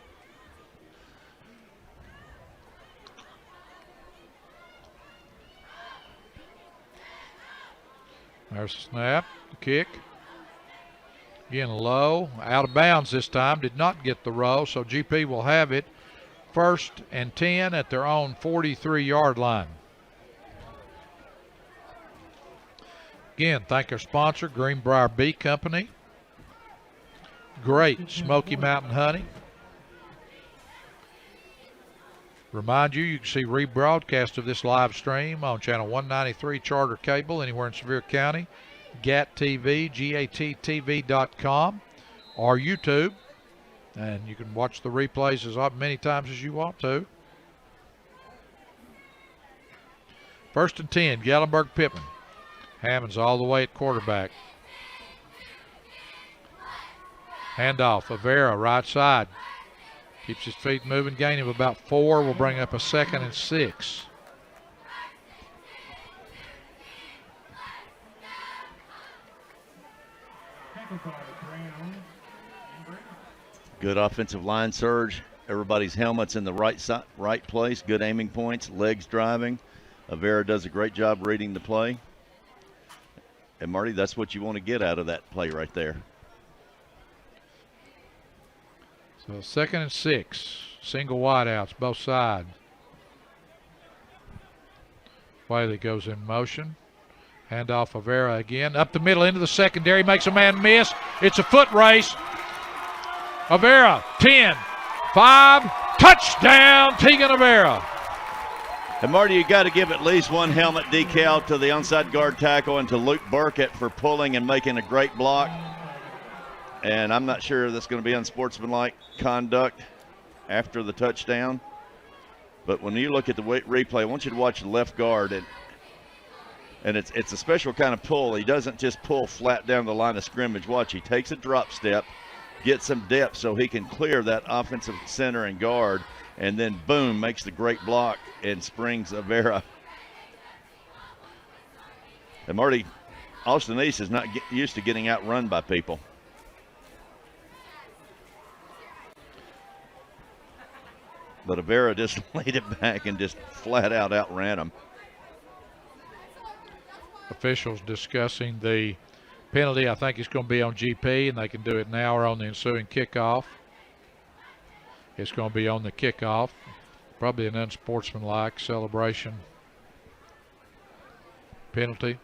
There's a snap, the kick. Again, low, out of bounds this time, did not get the row, so GP will have it 1st and 10 at their own 43-yard line. Again, thank our sponsor, Greenbrier Bee Company. Great Smoky Mountain honey. Remind you, you can see rebroadcast of this live stream on channel 193 Charter Cable anywhere in Sevier County, GAT TV, GATTV.com, or YouTube. And you can watch the replays as many times as you want to. 1st and 10, Gallenberg Pittman. Hammond's all the way at quarterback. Handoff, Avera, right side. Keeps his feet moving, gain of about 4. Will bring up a 2nd and 6. Good offensive line surge. Everybody's helmets in the right place. Good aiming points, legs driving. Avera does a great job reading the play. And Marty, that's what you want to get out of that play right there. So 2nd and 6. Single wideouts, both sides. Whaley goes in motion. Handoff Avera again. Up the middle into the secondary. Makes a man miss. It's a foot race. Avera, 10, 5, touchdown, Tegan Avera. And Marty, you got to give at least one helmet decal to the onside guard tackle and to Luke Burkett for pulling and making a great block. And I'm not sure that's going to be unsportsmanlike conduct after the touchdown. But when you look at the replay, I want you to watch the left guard. And it's a special kind of pull. He doesn't just pull flat down the line of scrimmage. Watch, he takes a drop step, gets some depth so he can clear that offensive center and guard, and then boom, makes the great block and springs Avera. And Marty, Austine East is not used to getting outrun by people. But Avera just laid it back and just flat out outran him. Officials discussing the penalty. I think it's going to be on GP, and they can do it now or on the ensuing kickoff. It's going to be on the kickoff. Probably an unsportsmanlike celebration penalty.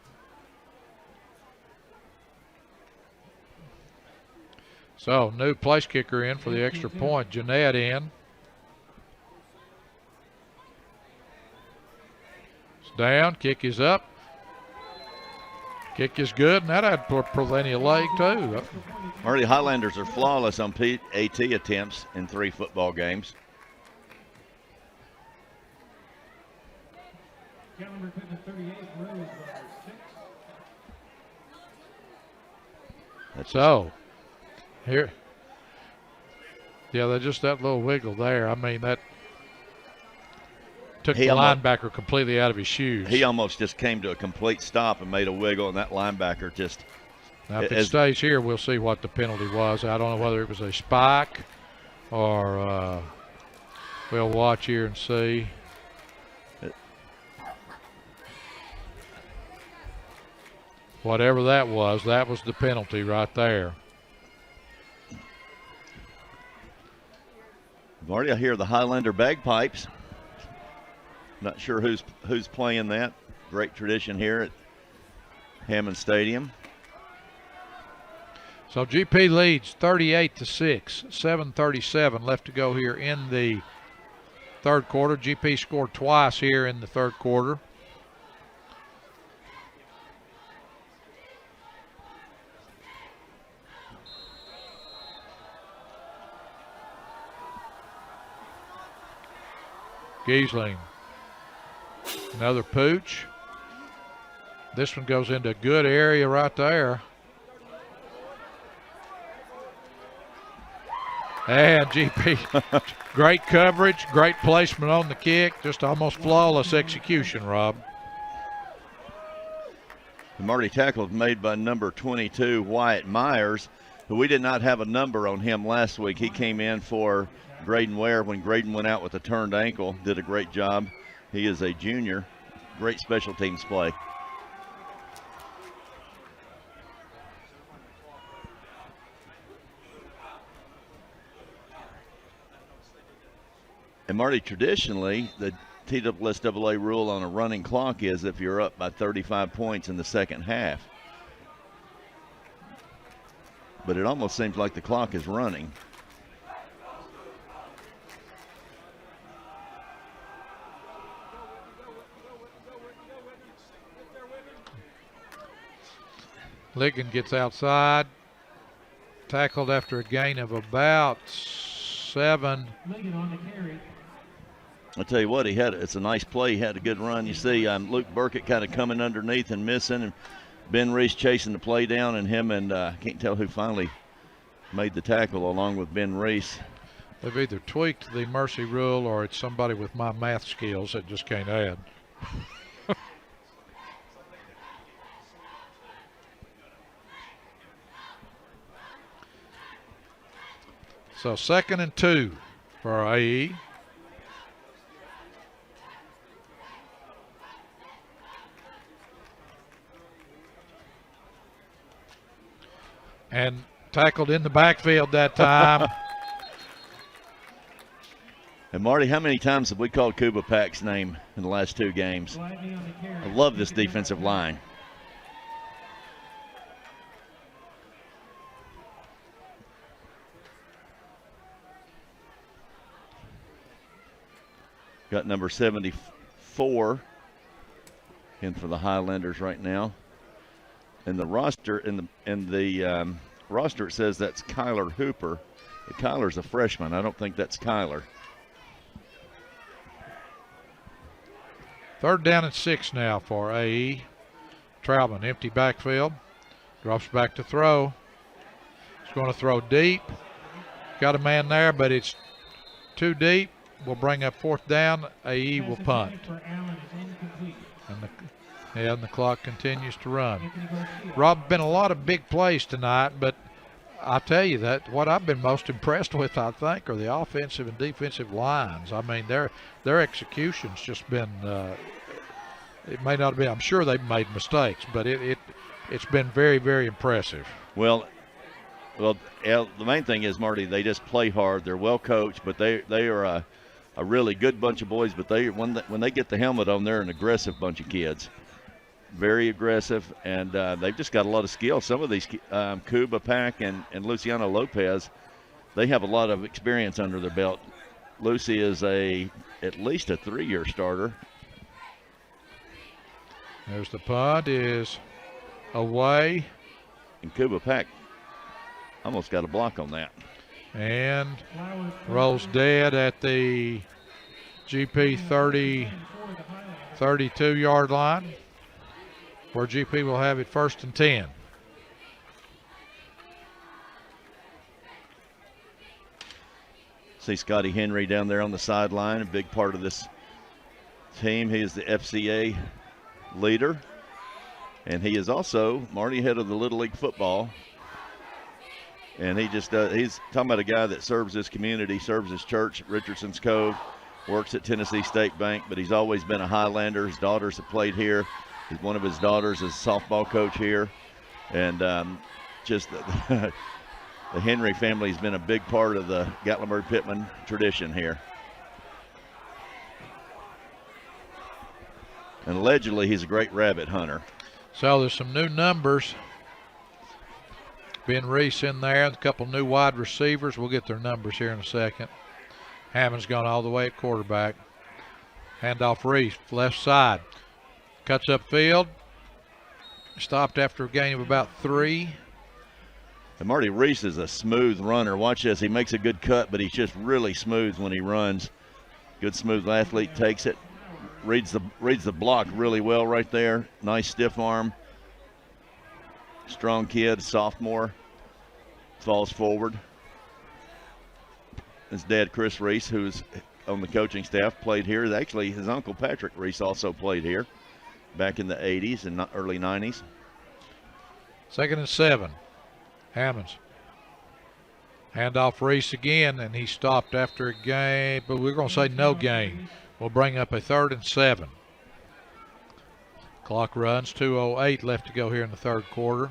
So, new place kicker in for the extra point. Jeanette in. It's down. Kick is up. Kick is good, and that had plenty of leg, too. Marty, Highlanders are flawless on AT attempts in 3 football games. So, here. Yeah, they just that little wiggle there. I mean, that took the linebacker completely out of his shoes. He almost just came to a complete stop and made a wiggle, and that linebacker just. Now, if it stays here, we'll see what the penalty was. I don't know whether it was a spike or we'll watch here and see. Whatever that was the penalty right there. Marty, I hear the Highlander bagpipes. Not sure who's playing that. Great tradition here at Hammond Stadium. So GP leads 38-6, 7:37 left to go here in the third quarter. GP scored twice here in the third quarter. Giesling. Another pooch. This one goes into a good area right there. And GP, great coverage, great placement on the kick, just almost flawless execution, Rob. The Marty tackle was made by number 22, Wyatt Myers, who we did not have a number on him last week. He came in for Graydon Ware when Graydon went out with a turned ankle, did a great job. He is a junior. Great special teams play. And Marty, traditionally, the TSSAA rule on a running clock is if you're up by 35 points in the second half. But it almost seems like the clock is running. Ligon gets outside, tackled after a gain of about 7. Ligon on the carry. I'll tell you what, it's a nice play. He had a good run. You see Luke Burkett kind of coming underneath and missing, and Ben Reese chasing the play down, and him and I can't tell who finally made the tackle along with Ben Reese. They've either tweaked the mercy rule or it's somebody with my math skills that just can't add. So 2nd and 2 for AE. And tackled in the backfield that time. And Marty, how many times have we called Kuba Pack's name in the last 2 games? I love this defensive line. Got number 74 in for the Highlanders right now. In the roster, roster, it says that's Kyler Hooper. But Kyler's a freshman. I don't think that's Kyler. 3rd down and 6 now for AE. Troutman, empty backfield. Drops back to throw. He's going to throw deep. Got a man there, but it's too deep. Will bring up 4th down. AE will punt. And the clock continues to run. Rob, been a lot of big plays tonight, but I tell you that what I've been most impressed with, I think, are the offensive and defensive lines. I mean, their execution's just been. It may not be. I'm sure they've made mistakes, but it's been very, very impressive. Well, the main thing is, Marty, they just play hard. They're well coached, but they are a really good bunch of boys. But when they get the helmet on, they're an aggressive bunch of kids. Very aggressive, and they've just got a lot of skill. Some of these, Kuba Pack and Luciano Lopez, they have a lot of experience under their belt. Lucy is at least a 3-year starter. There's the punt, is away. And Kuba Pack almost got a block on that. And rolls dead at the GP 32-yard line, where GP will have it 1st and 10. See Scotty Henry down there on the sideline, a big part of this team. He is the FCA leader, and he is also Marty, head of the Little League football. And he's talking about a guy that serves his community, serves his church at Richardson's Cove, works at Tennessee State Bank, but he's always been a Highlander. His daughters have played here. One of his daughters is a softball coach here. And just the Henry family has been a big part of the Gatlinburg-Pittman tradition here. And allegedly, he's a great rabbit hunter. So there's some new numbers. Ben Reese in there, a couple new wide receivers. We'll get their numbers here in a second. Hammond's gone all the way at quarterback. Handoff Reese, left side. Cuts upfield. Stopped after a gain of about 3. And Marty Reese is a smooth runner. Watch this. He makes a good cut, but he's just really smooth when he runs. Good smooth athlete, takes it. Reads the block really well right there. Nice stiff arm. Strong kid, sophomore. Falls forward. His dad, Chris Reese, who's on the coaching staff, played here. Actually, his uncle, Patrick Reese, also played here back in the 80s and early 90s. 2nd and 7. Hammonds. Handoff Reese again, and he stopped after a gain, but we're going to say no gain. We'll bring up a 3rd and 7. Clock runs, 2:08 left to go here in the 3rd quarter.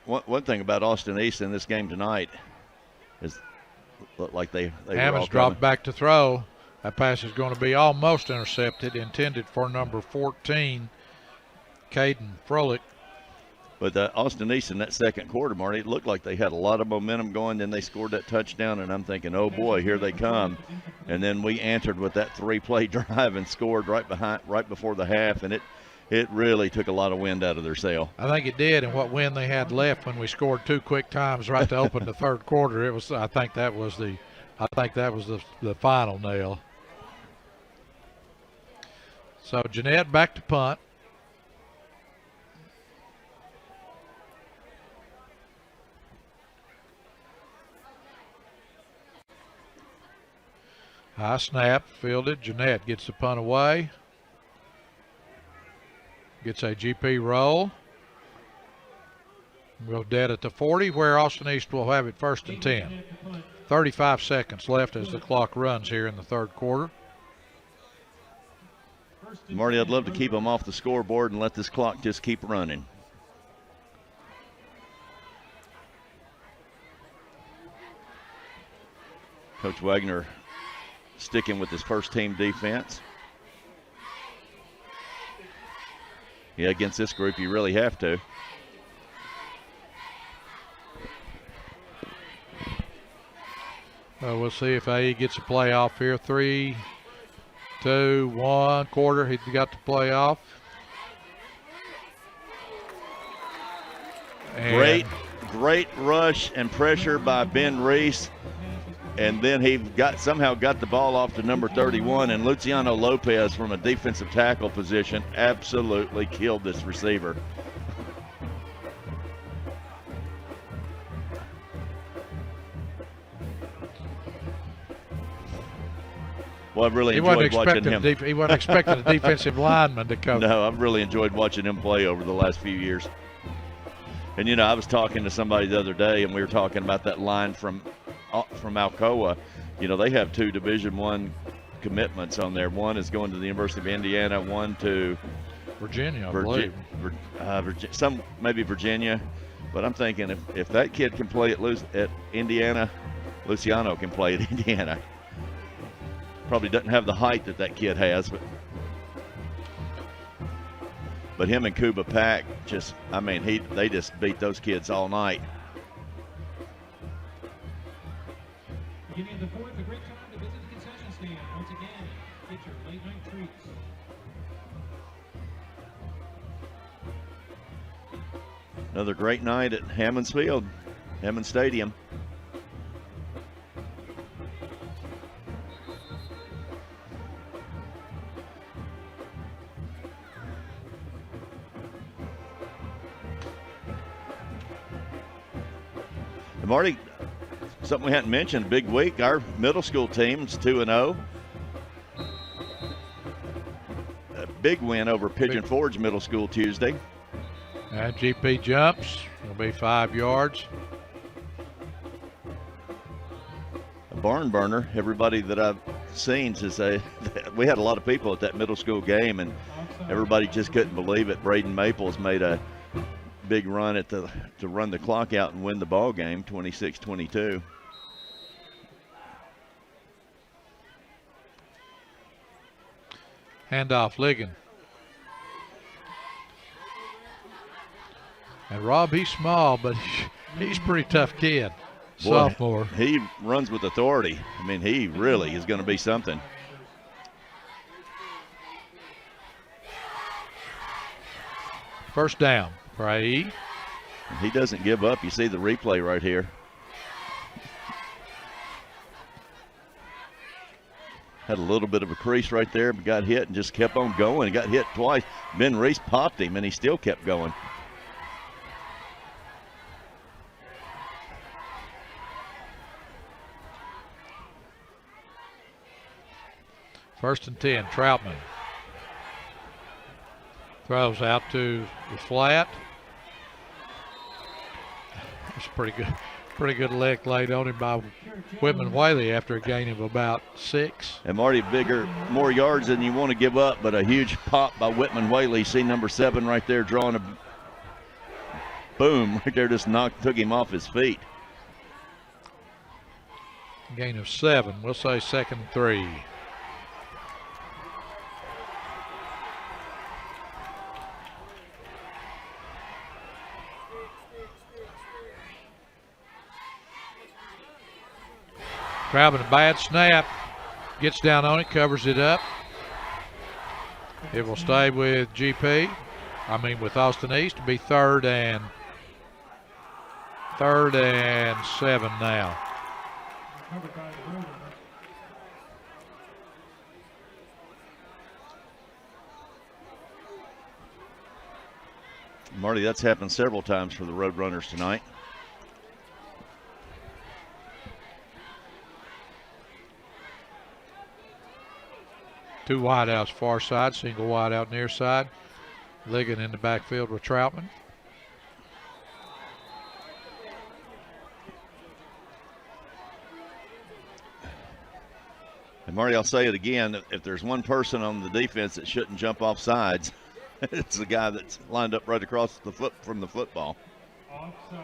One thing about Austine East in this game tonight is looked like they were Hammonds all dropped coming. back to throw. That pass is going to be almost intercepted, intended for number 14, Caden Froelich. But Austine East in that second quarter, Marty, it looked like they had a lot of momentum going. Then they scored that touchdown, and I'm thinking, oh boy, here they come. And then we answered with that 3-play drive and scored right before the half, and it really took a lot of wind out of their sail. I think it did, and what wind they had left when we scored 2 quick times right to open the third quarter. It was. I think that was the final nail. So Jeanette back to punt. High snap, fielded. Jeanette gets the punt away. Gets a GP roll. We'll dead at the 40, where Austine East will have it 1st and 10. 35 seconds left as the clock runs here in the third quarter. Marty, I'd love to keep them off the scoreboard and let this clock just keep running. Coach Wagner sticking with his first team defense. Yeah, against this group, you really have to. We'll see if AE gets a playoff here. 3, 2, 1, quarter. He's got the playoff. Great rush and pressure by Ben Reese. And then he somehow got the ball off to number 31, and Luciano Lopez from a defensive tackle position absolutely killed this receiver. Well, I've really enjoyed watching him. He wasn't expecting a defensive lineman to come. No, I've really enjoyed watching him play over the last few years. And, you know, I was talking to somebody the other day, and we were talking about that line from Alcoa. You know, they have 2 Division I commitments on there. One is going to the University of Indiana, one to Virginia, I believe. Maybe Virginia. But I'm thinking if that kid can play at Indiana, Luciano can play at Indiana. Probably doesn't have the height that kid has, but him and Kuba Pack they just beat those kids all night. Beginning of the fourth, a great time to visit the concession stand. Once again, get your late night treats. Another great night at Hammond Stadium. Marty, something we hadn't mentioned, big week. Our middle school team's 2-0. A big win over Pigeon Forge Middle School Tuesday. And GP jumps. It'll be 5 yards. A barn burner. Everybody that I've seen says we had a lot of people at that middle school game, and everybody just couldn't believe it. Braden Maples made a big run to run the clock out and win the ball game, 26-22. Handoff, Ligon. And Rob, he's small, but he's a pretty tough kid. Boy, sophomore. He runs with authority. I mean, he really is going to be something. First down for AE. He doesn't give up. You see the replay right here. Had a little bit of a crease right there, but got hit and just kept on going. He got hit twice. Ben Reese popped him, and he still kept going. First and 10, Troutman. Throws out to the flat. It's pretty good lick laid on him by Whitman Whaley after a gain of about 6. And Marty, more yards than you want to give up, but a huge pop by Whitman Whaley. See number 7 right there drawing boom, right there just took him off his feet. Gain of 7. We'll say 2nd and 3. Traveling a bad snap. Gets down on it, covers it up. It will stay with with Austine East to be 3rd and 7 now. Marty, that's happened several times for the Roadrunners tonight. Two wideouts far side, single wideout near side. Ligon in the backfield with Troutman. And Marty, I'll say it again, if there's one person on the defense that shouldn't jump off sides, it's the guy that's lined up right across the from the football. Offside.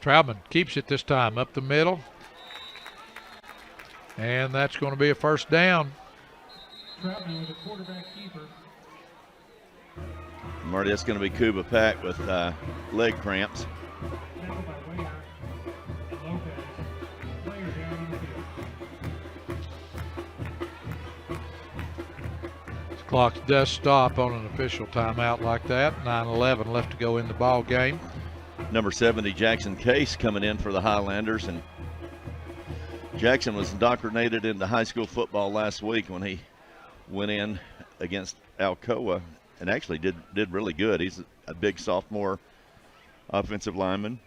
Troutman keeps it this time up the middle. And that's going to be a 1st down. Troutman with a quarterback keeper. Marty, that's going to be Kuba Pack with leg cramps. Tackled by Waiter and Lopez. Player down on the field. The clock does stop on an official timeout like that. 9:11 left to go in the ball game. Number 70, Jackson Case, coming in for the Highlanders. And Jackson was indoctrinated into high school football last week when he went in against Alcoa and actually did really good. He's a big sophomore offensive lineman.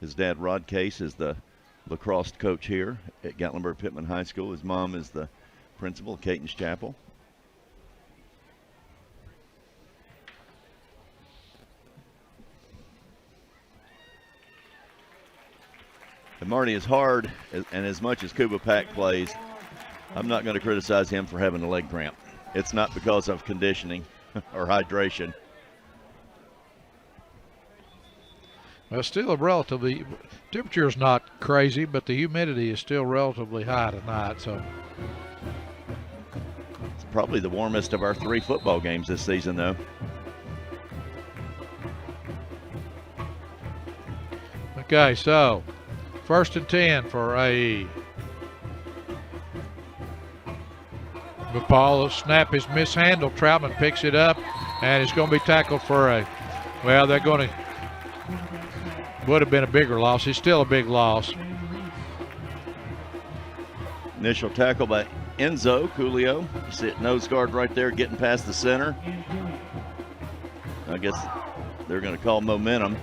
His dad, Rod Case, is the lacrosse coach here at Gatlinburg Pittman High School. His mom is the principal at Caton's Chapel. And Marty, as hard and as much as Kuba Pack plays, I'm not going to criticize him for having a leg cramp. It's not because of conditioning or hydration. Well, still a relatively, temperature is not crazy, but the humidity is still relatively high tonight. So it's probably the warmest of our 3 football games this season, though. Okay, so 1st and 10 for AE. But Paul, snap is mishandled. Troutman picks it up, and it's going to be tackled for a, well, they're going to, would have been a bigger loss. It's still a big loss. Initial tackle by Enzo Coolio. You see it, nose guard right there getting past the center. I guess they're going to call momentum.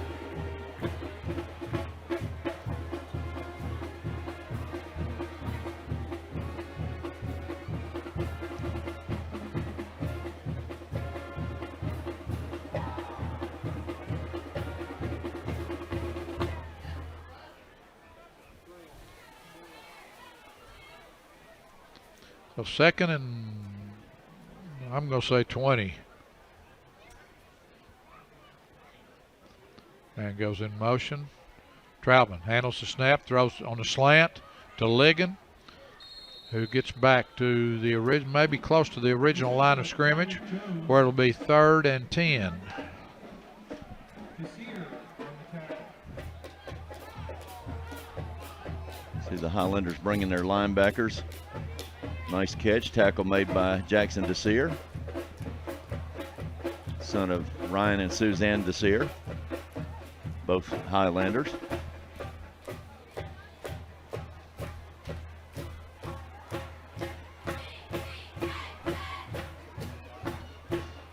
So 2nd and, I'm going to say 20. And goes in motion. Troutman handles the snap, throws on the slant to Ligon, who gets back to the original, maybe close to the original line of scrimmage, where it'll be 3rd and 10. See the Highlanders bringing their linebackers. Nice catch, tackle made by Jackson Desir, son of Ryan and Suzanne Desir, both Highlanders.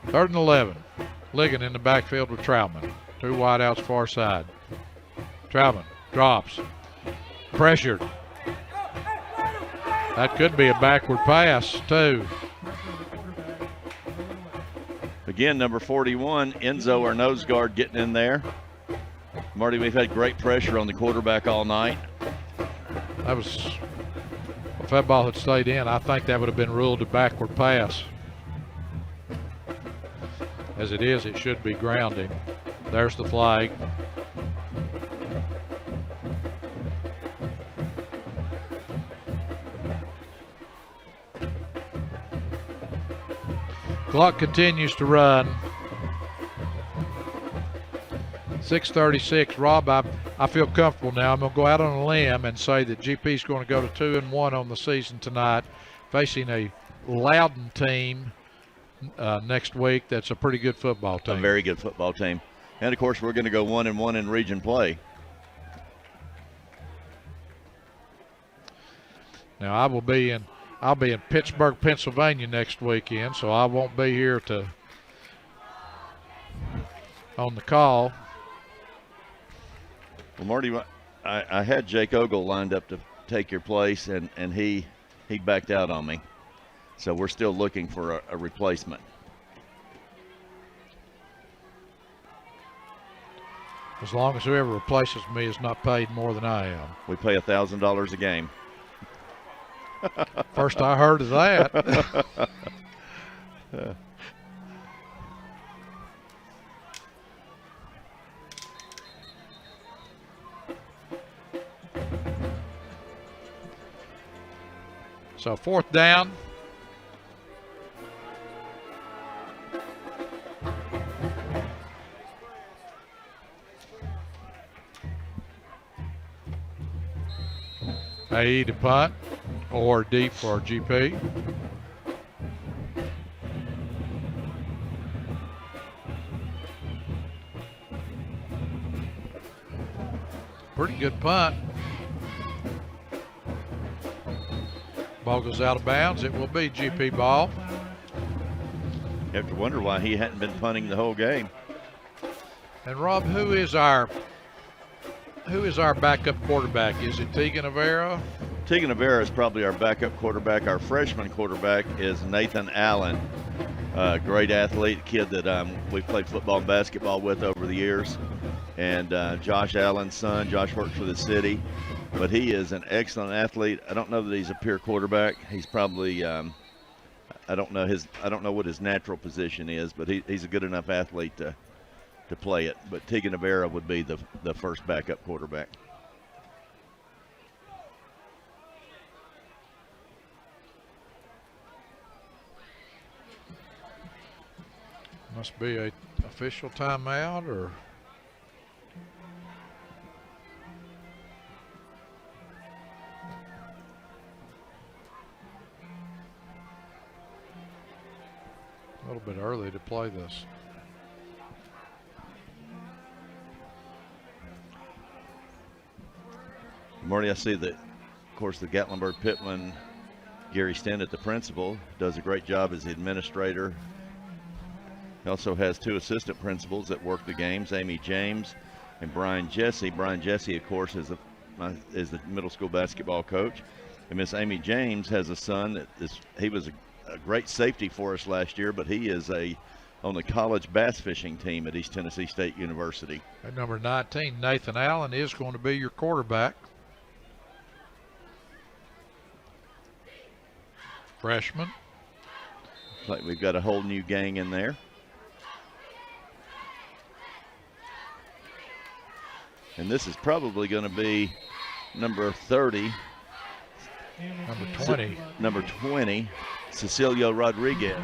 Third and 11. Ligon in the backfield with Troutman. 2 wideouts far side. Troutman drops. Pressured. That could be a backward pass, too. Again, number 41, Enzo, our nose guard, getting in there. Marty, we've had great pressure on the quarterback all night. That was, if that ball had stayed in, I think that would have been ruled a backward pass. As it is, it should be grounding. There's the flag. Clock continues to run. 6:36. Rob, I feel comfortable now. I'm going to go out on a limb and say that GP is going to go to 2-1 on the season tonight, facing a Loudon team next week. That's a pretty good football team. A very good football team. And, of course, we're going to go 1-1 in region play. Now, I'll be in Pittsburgh, Pennsylvania next weekend, so I won't be here on the call. Well, Marty, I had Jake Ogle lined up to take your place, and he backed out on me. So we're still looking for a replacement. As long as whoever replaces me is not paid more than I am. We pay $1,000 a game. First I heard of that. So 4th down. AE to punt or deep for GP. Pretty good punt. Ball goes out of bounds. It will be GP ball. You have to wonder why he hadn't been punting the whole game. And Rob, who is our backup quarterback? Is it Tegan Avera? Tegan Avera is probably our backup quarterback. Our freshman quarterback is Nathan Allen, great athlete, kid that we've played football and basketball with over the years. And Josh Allen's son. Josh works for the city, but he is an excellent athlete. I don't know that he's a pure quarterback. He's probably I don't know what his natural position is, but he's a good enough athlete to play it. But Tegan Avera would be the first backup quarterback. Must be a official timeout or. A little bit early to play this. Marty, I see that, of course, the Gatlinburg-Pittman, Gary Stennett, the principal, does a great job as the administrator. He also has 2 assistant principals that work the games, Amy James and Brian Jesse. Brian Jesse, of course, is the middle school basketball coach. And Miss Amy James has a son he was a great safety for us last year, but he is on the college bass fishing team at East Tennessee State University. At number 19, Nathan Allen is going to be your quarterback. Freshman. Looks like we've got a whole new gang in there. And this is probably going to be number 30. Number 20, Cecilio Rodriguez.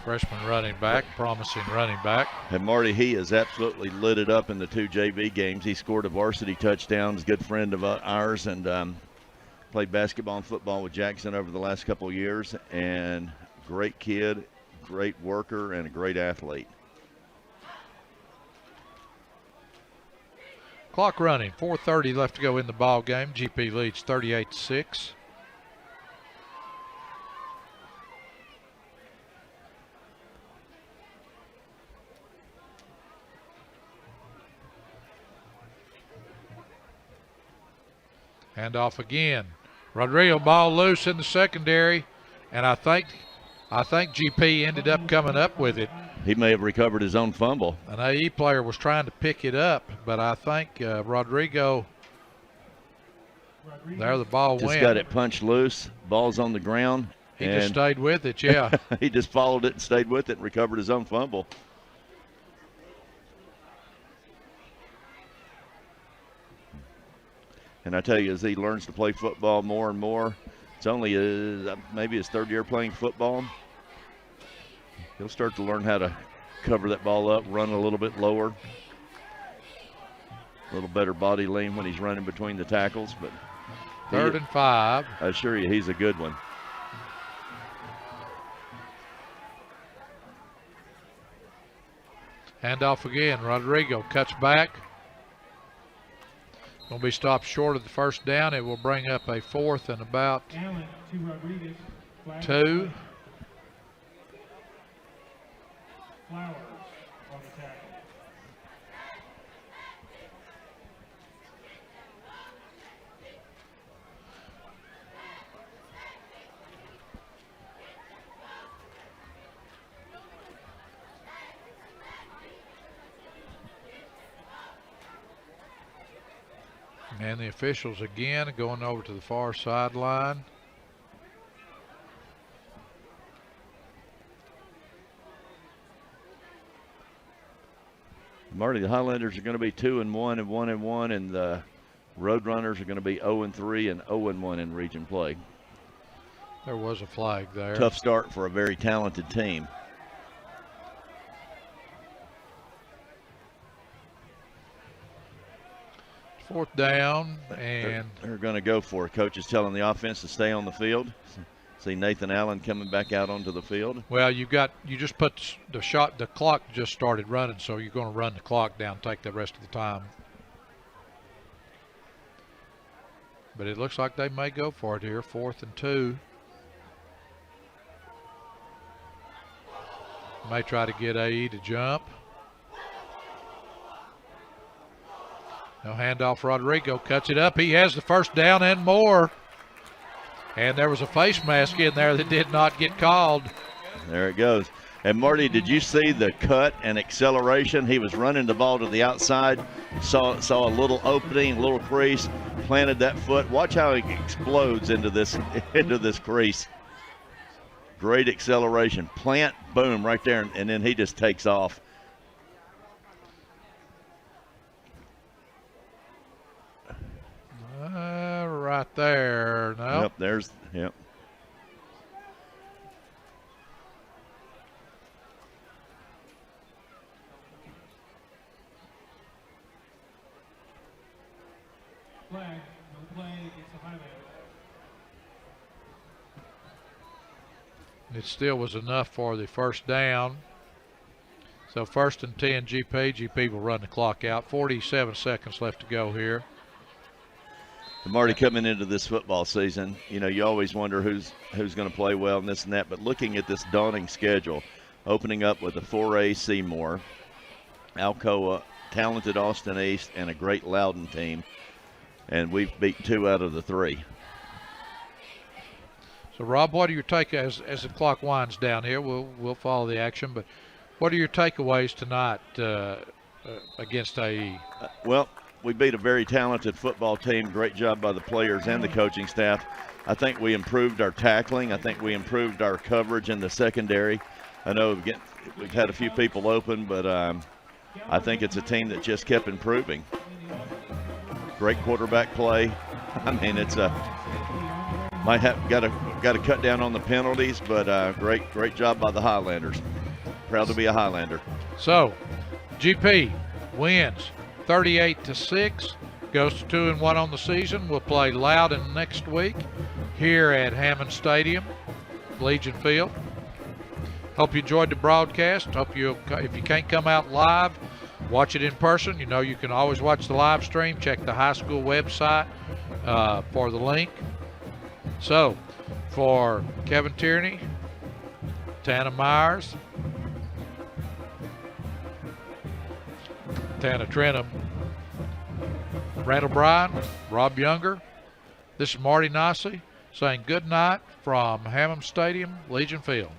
Freshman running back, promising running back. And Marty, he has absolutely lit it up in the 2 JV games. He scored a varsity touchdown. He's a good friend of ours, and played basketball and football with Jackson over the last couple of years. And great kid, great worker, and a great athlete. Clock running, 4:30 left to go in the ball game. GP leads 38-6. Hand off again. Rodrigo ball loose in the secondary, and I think GP ended up coming up with it. He may have recovered his own fumble. An AE player was trying to pick it up, but I think Rodrigo, there the ball Just went. got it punched loose. Ball's on the ground. He just stayed with it, yeah. He just followed it and stayed with it and recovered his own fumble. And I tell you, as he learns to play football more and more, it's only maybe his third year playing football. He'll start to learn how to cover that ball up, run a little bit lower. A little better body lean when he's running between the tackles. But 3rd and 5. I assure you, he's a good one. Handoff again. Rodrigo cuts back. Going to be stopped short of the first down. It will bring up a 4th and about Allen to Rodriguez. 2. Flowers on the tackle. And the officials again going over to the far sideline. Marty, the Highlanders are going to be 2-1 and 1-1, and the Roadrunners are going to be 0-3 and 0-1 in region play. There was a flag there. Tough start for a very talented team. Fourth down, and they're going to go for it. Coach is telling the offense to stay on the field. See Nathan Allen coming back out onto the field. well, you just put the shot. The clock just started running, so you're going to run the clock down, take the rest of the time. But it looks like they may go for it here. 4th and 2. May try to get AE to jump. No handoff. Rodrigo cuts it up. He has the first down and more. And there was a face mask in there that did not get called. There it goes. And Marty, did you see the cut and acceleration? He was running the ball to the outside, saw a little opening, a little crease, planted that foot. Watch how he explodes into this crease. Great acceleration. Plant, boom, right there, and then he just takes off. Right there. No. Yep, there's, yep. Flag, no play against the Highlanders. It still was enough for the first down. So 1st and 10 GP. GP will run the clock out. 47 seconds left to go here. Marty, coming into this football season, you know, you always wonder who's going to play well and this and that. But looking at this daunting schedule, opening up with a 4A Seymour, Alcoa, talented Austine East, and a great Loudon team, and we've beat 2 out of the 3. So Rob, what are your take as the clock winds down here? We'll follow the action, but what are your takeaways tonight against AE? Well, we beat a very talented football team. Great job by the players and the coaching staff. I think we improved our tackling. I think we improved our coverage in the secondary. I know we've had a few people open, but I think it's a team that just kept improving. Great quarterback play. I mean, it's might have got to cut down on the penalties, but great job by the Highlanders. Proud to be a Highlander. So, GP wins 38-6, goes to 2-1 on the season. We'll play Loudon next week here at Hammond Stadium, Legion Field. Hope you enjoyed the broadcast. Hope you, if you can't come out live, watch it in person. You know you can always watch the live stream. Check the high school website for the link. So, for Kevin Tierney, Tana Myers, Tana Trenum, Randall Bryan, Rob Younger, This is Marty Nicely saying good night from Hammond Stadium, Legion Field.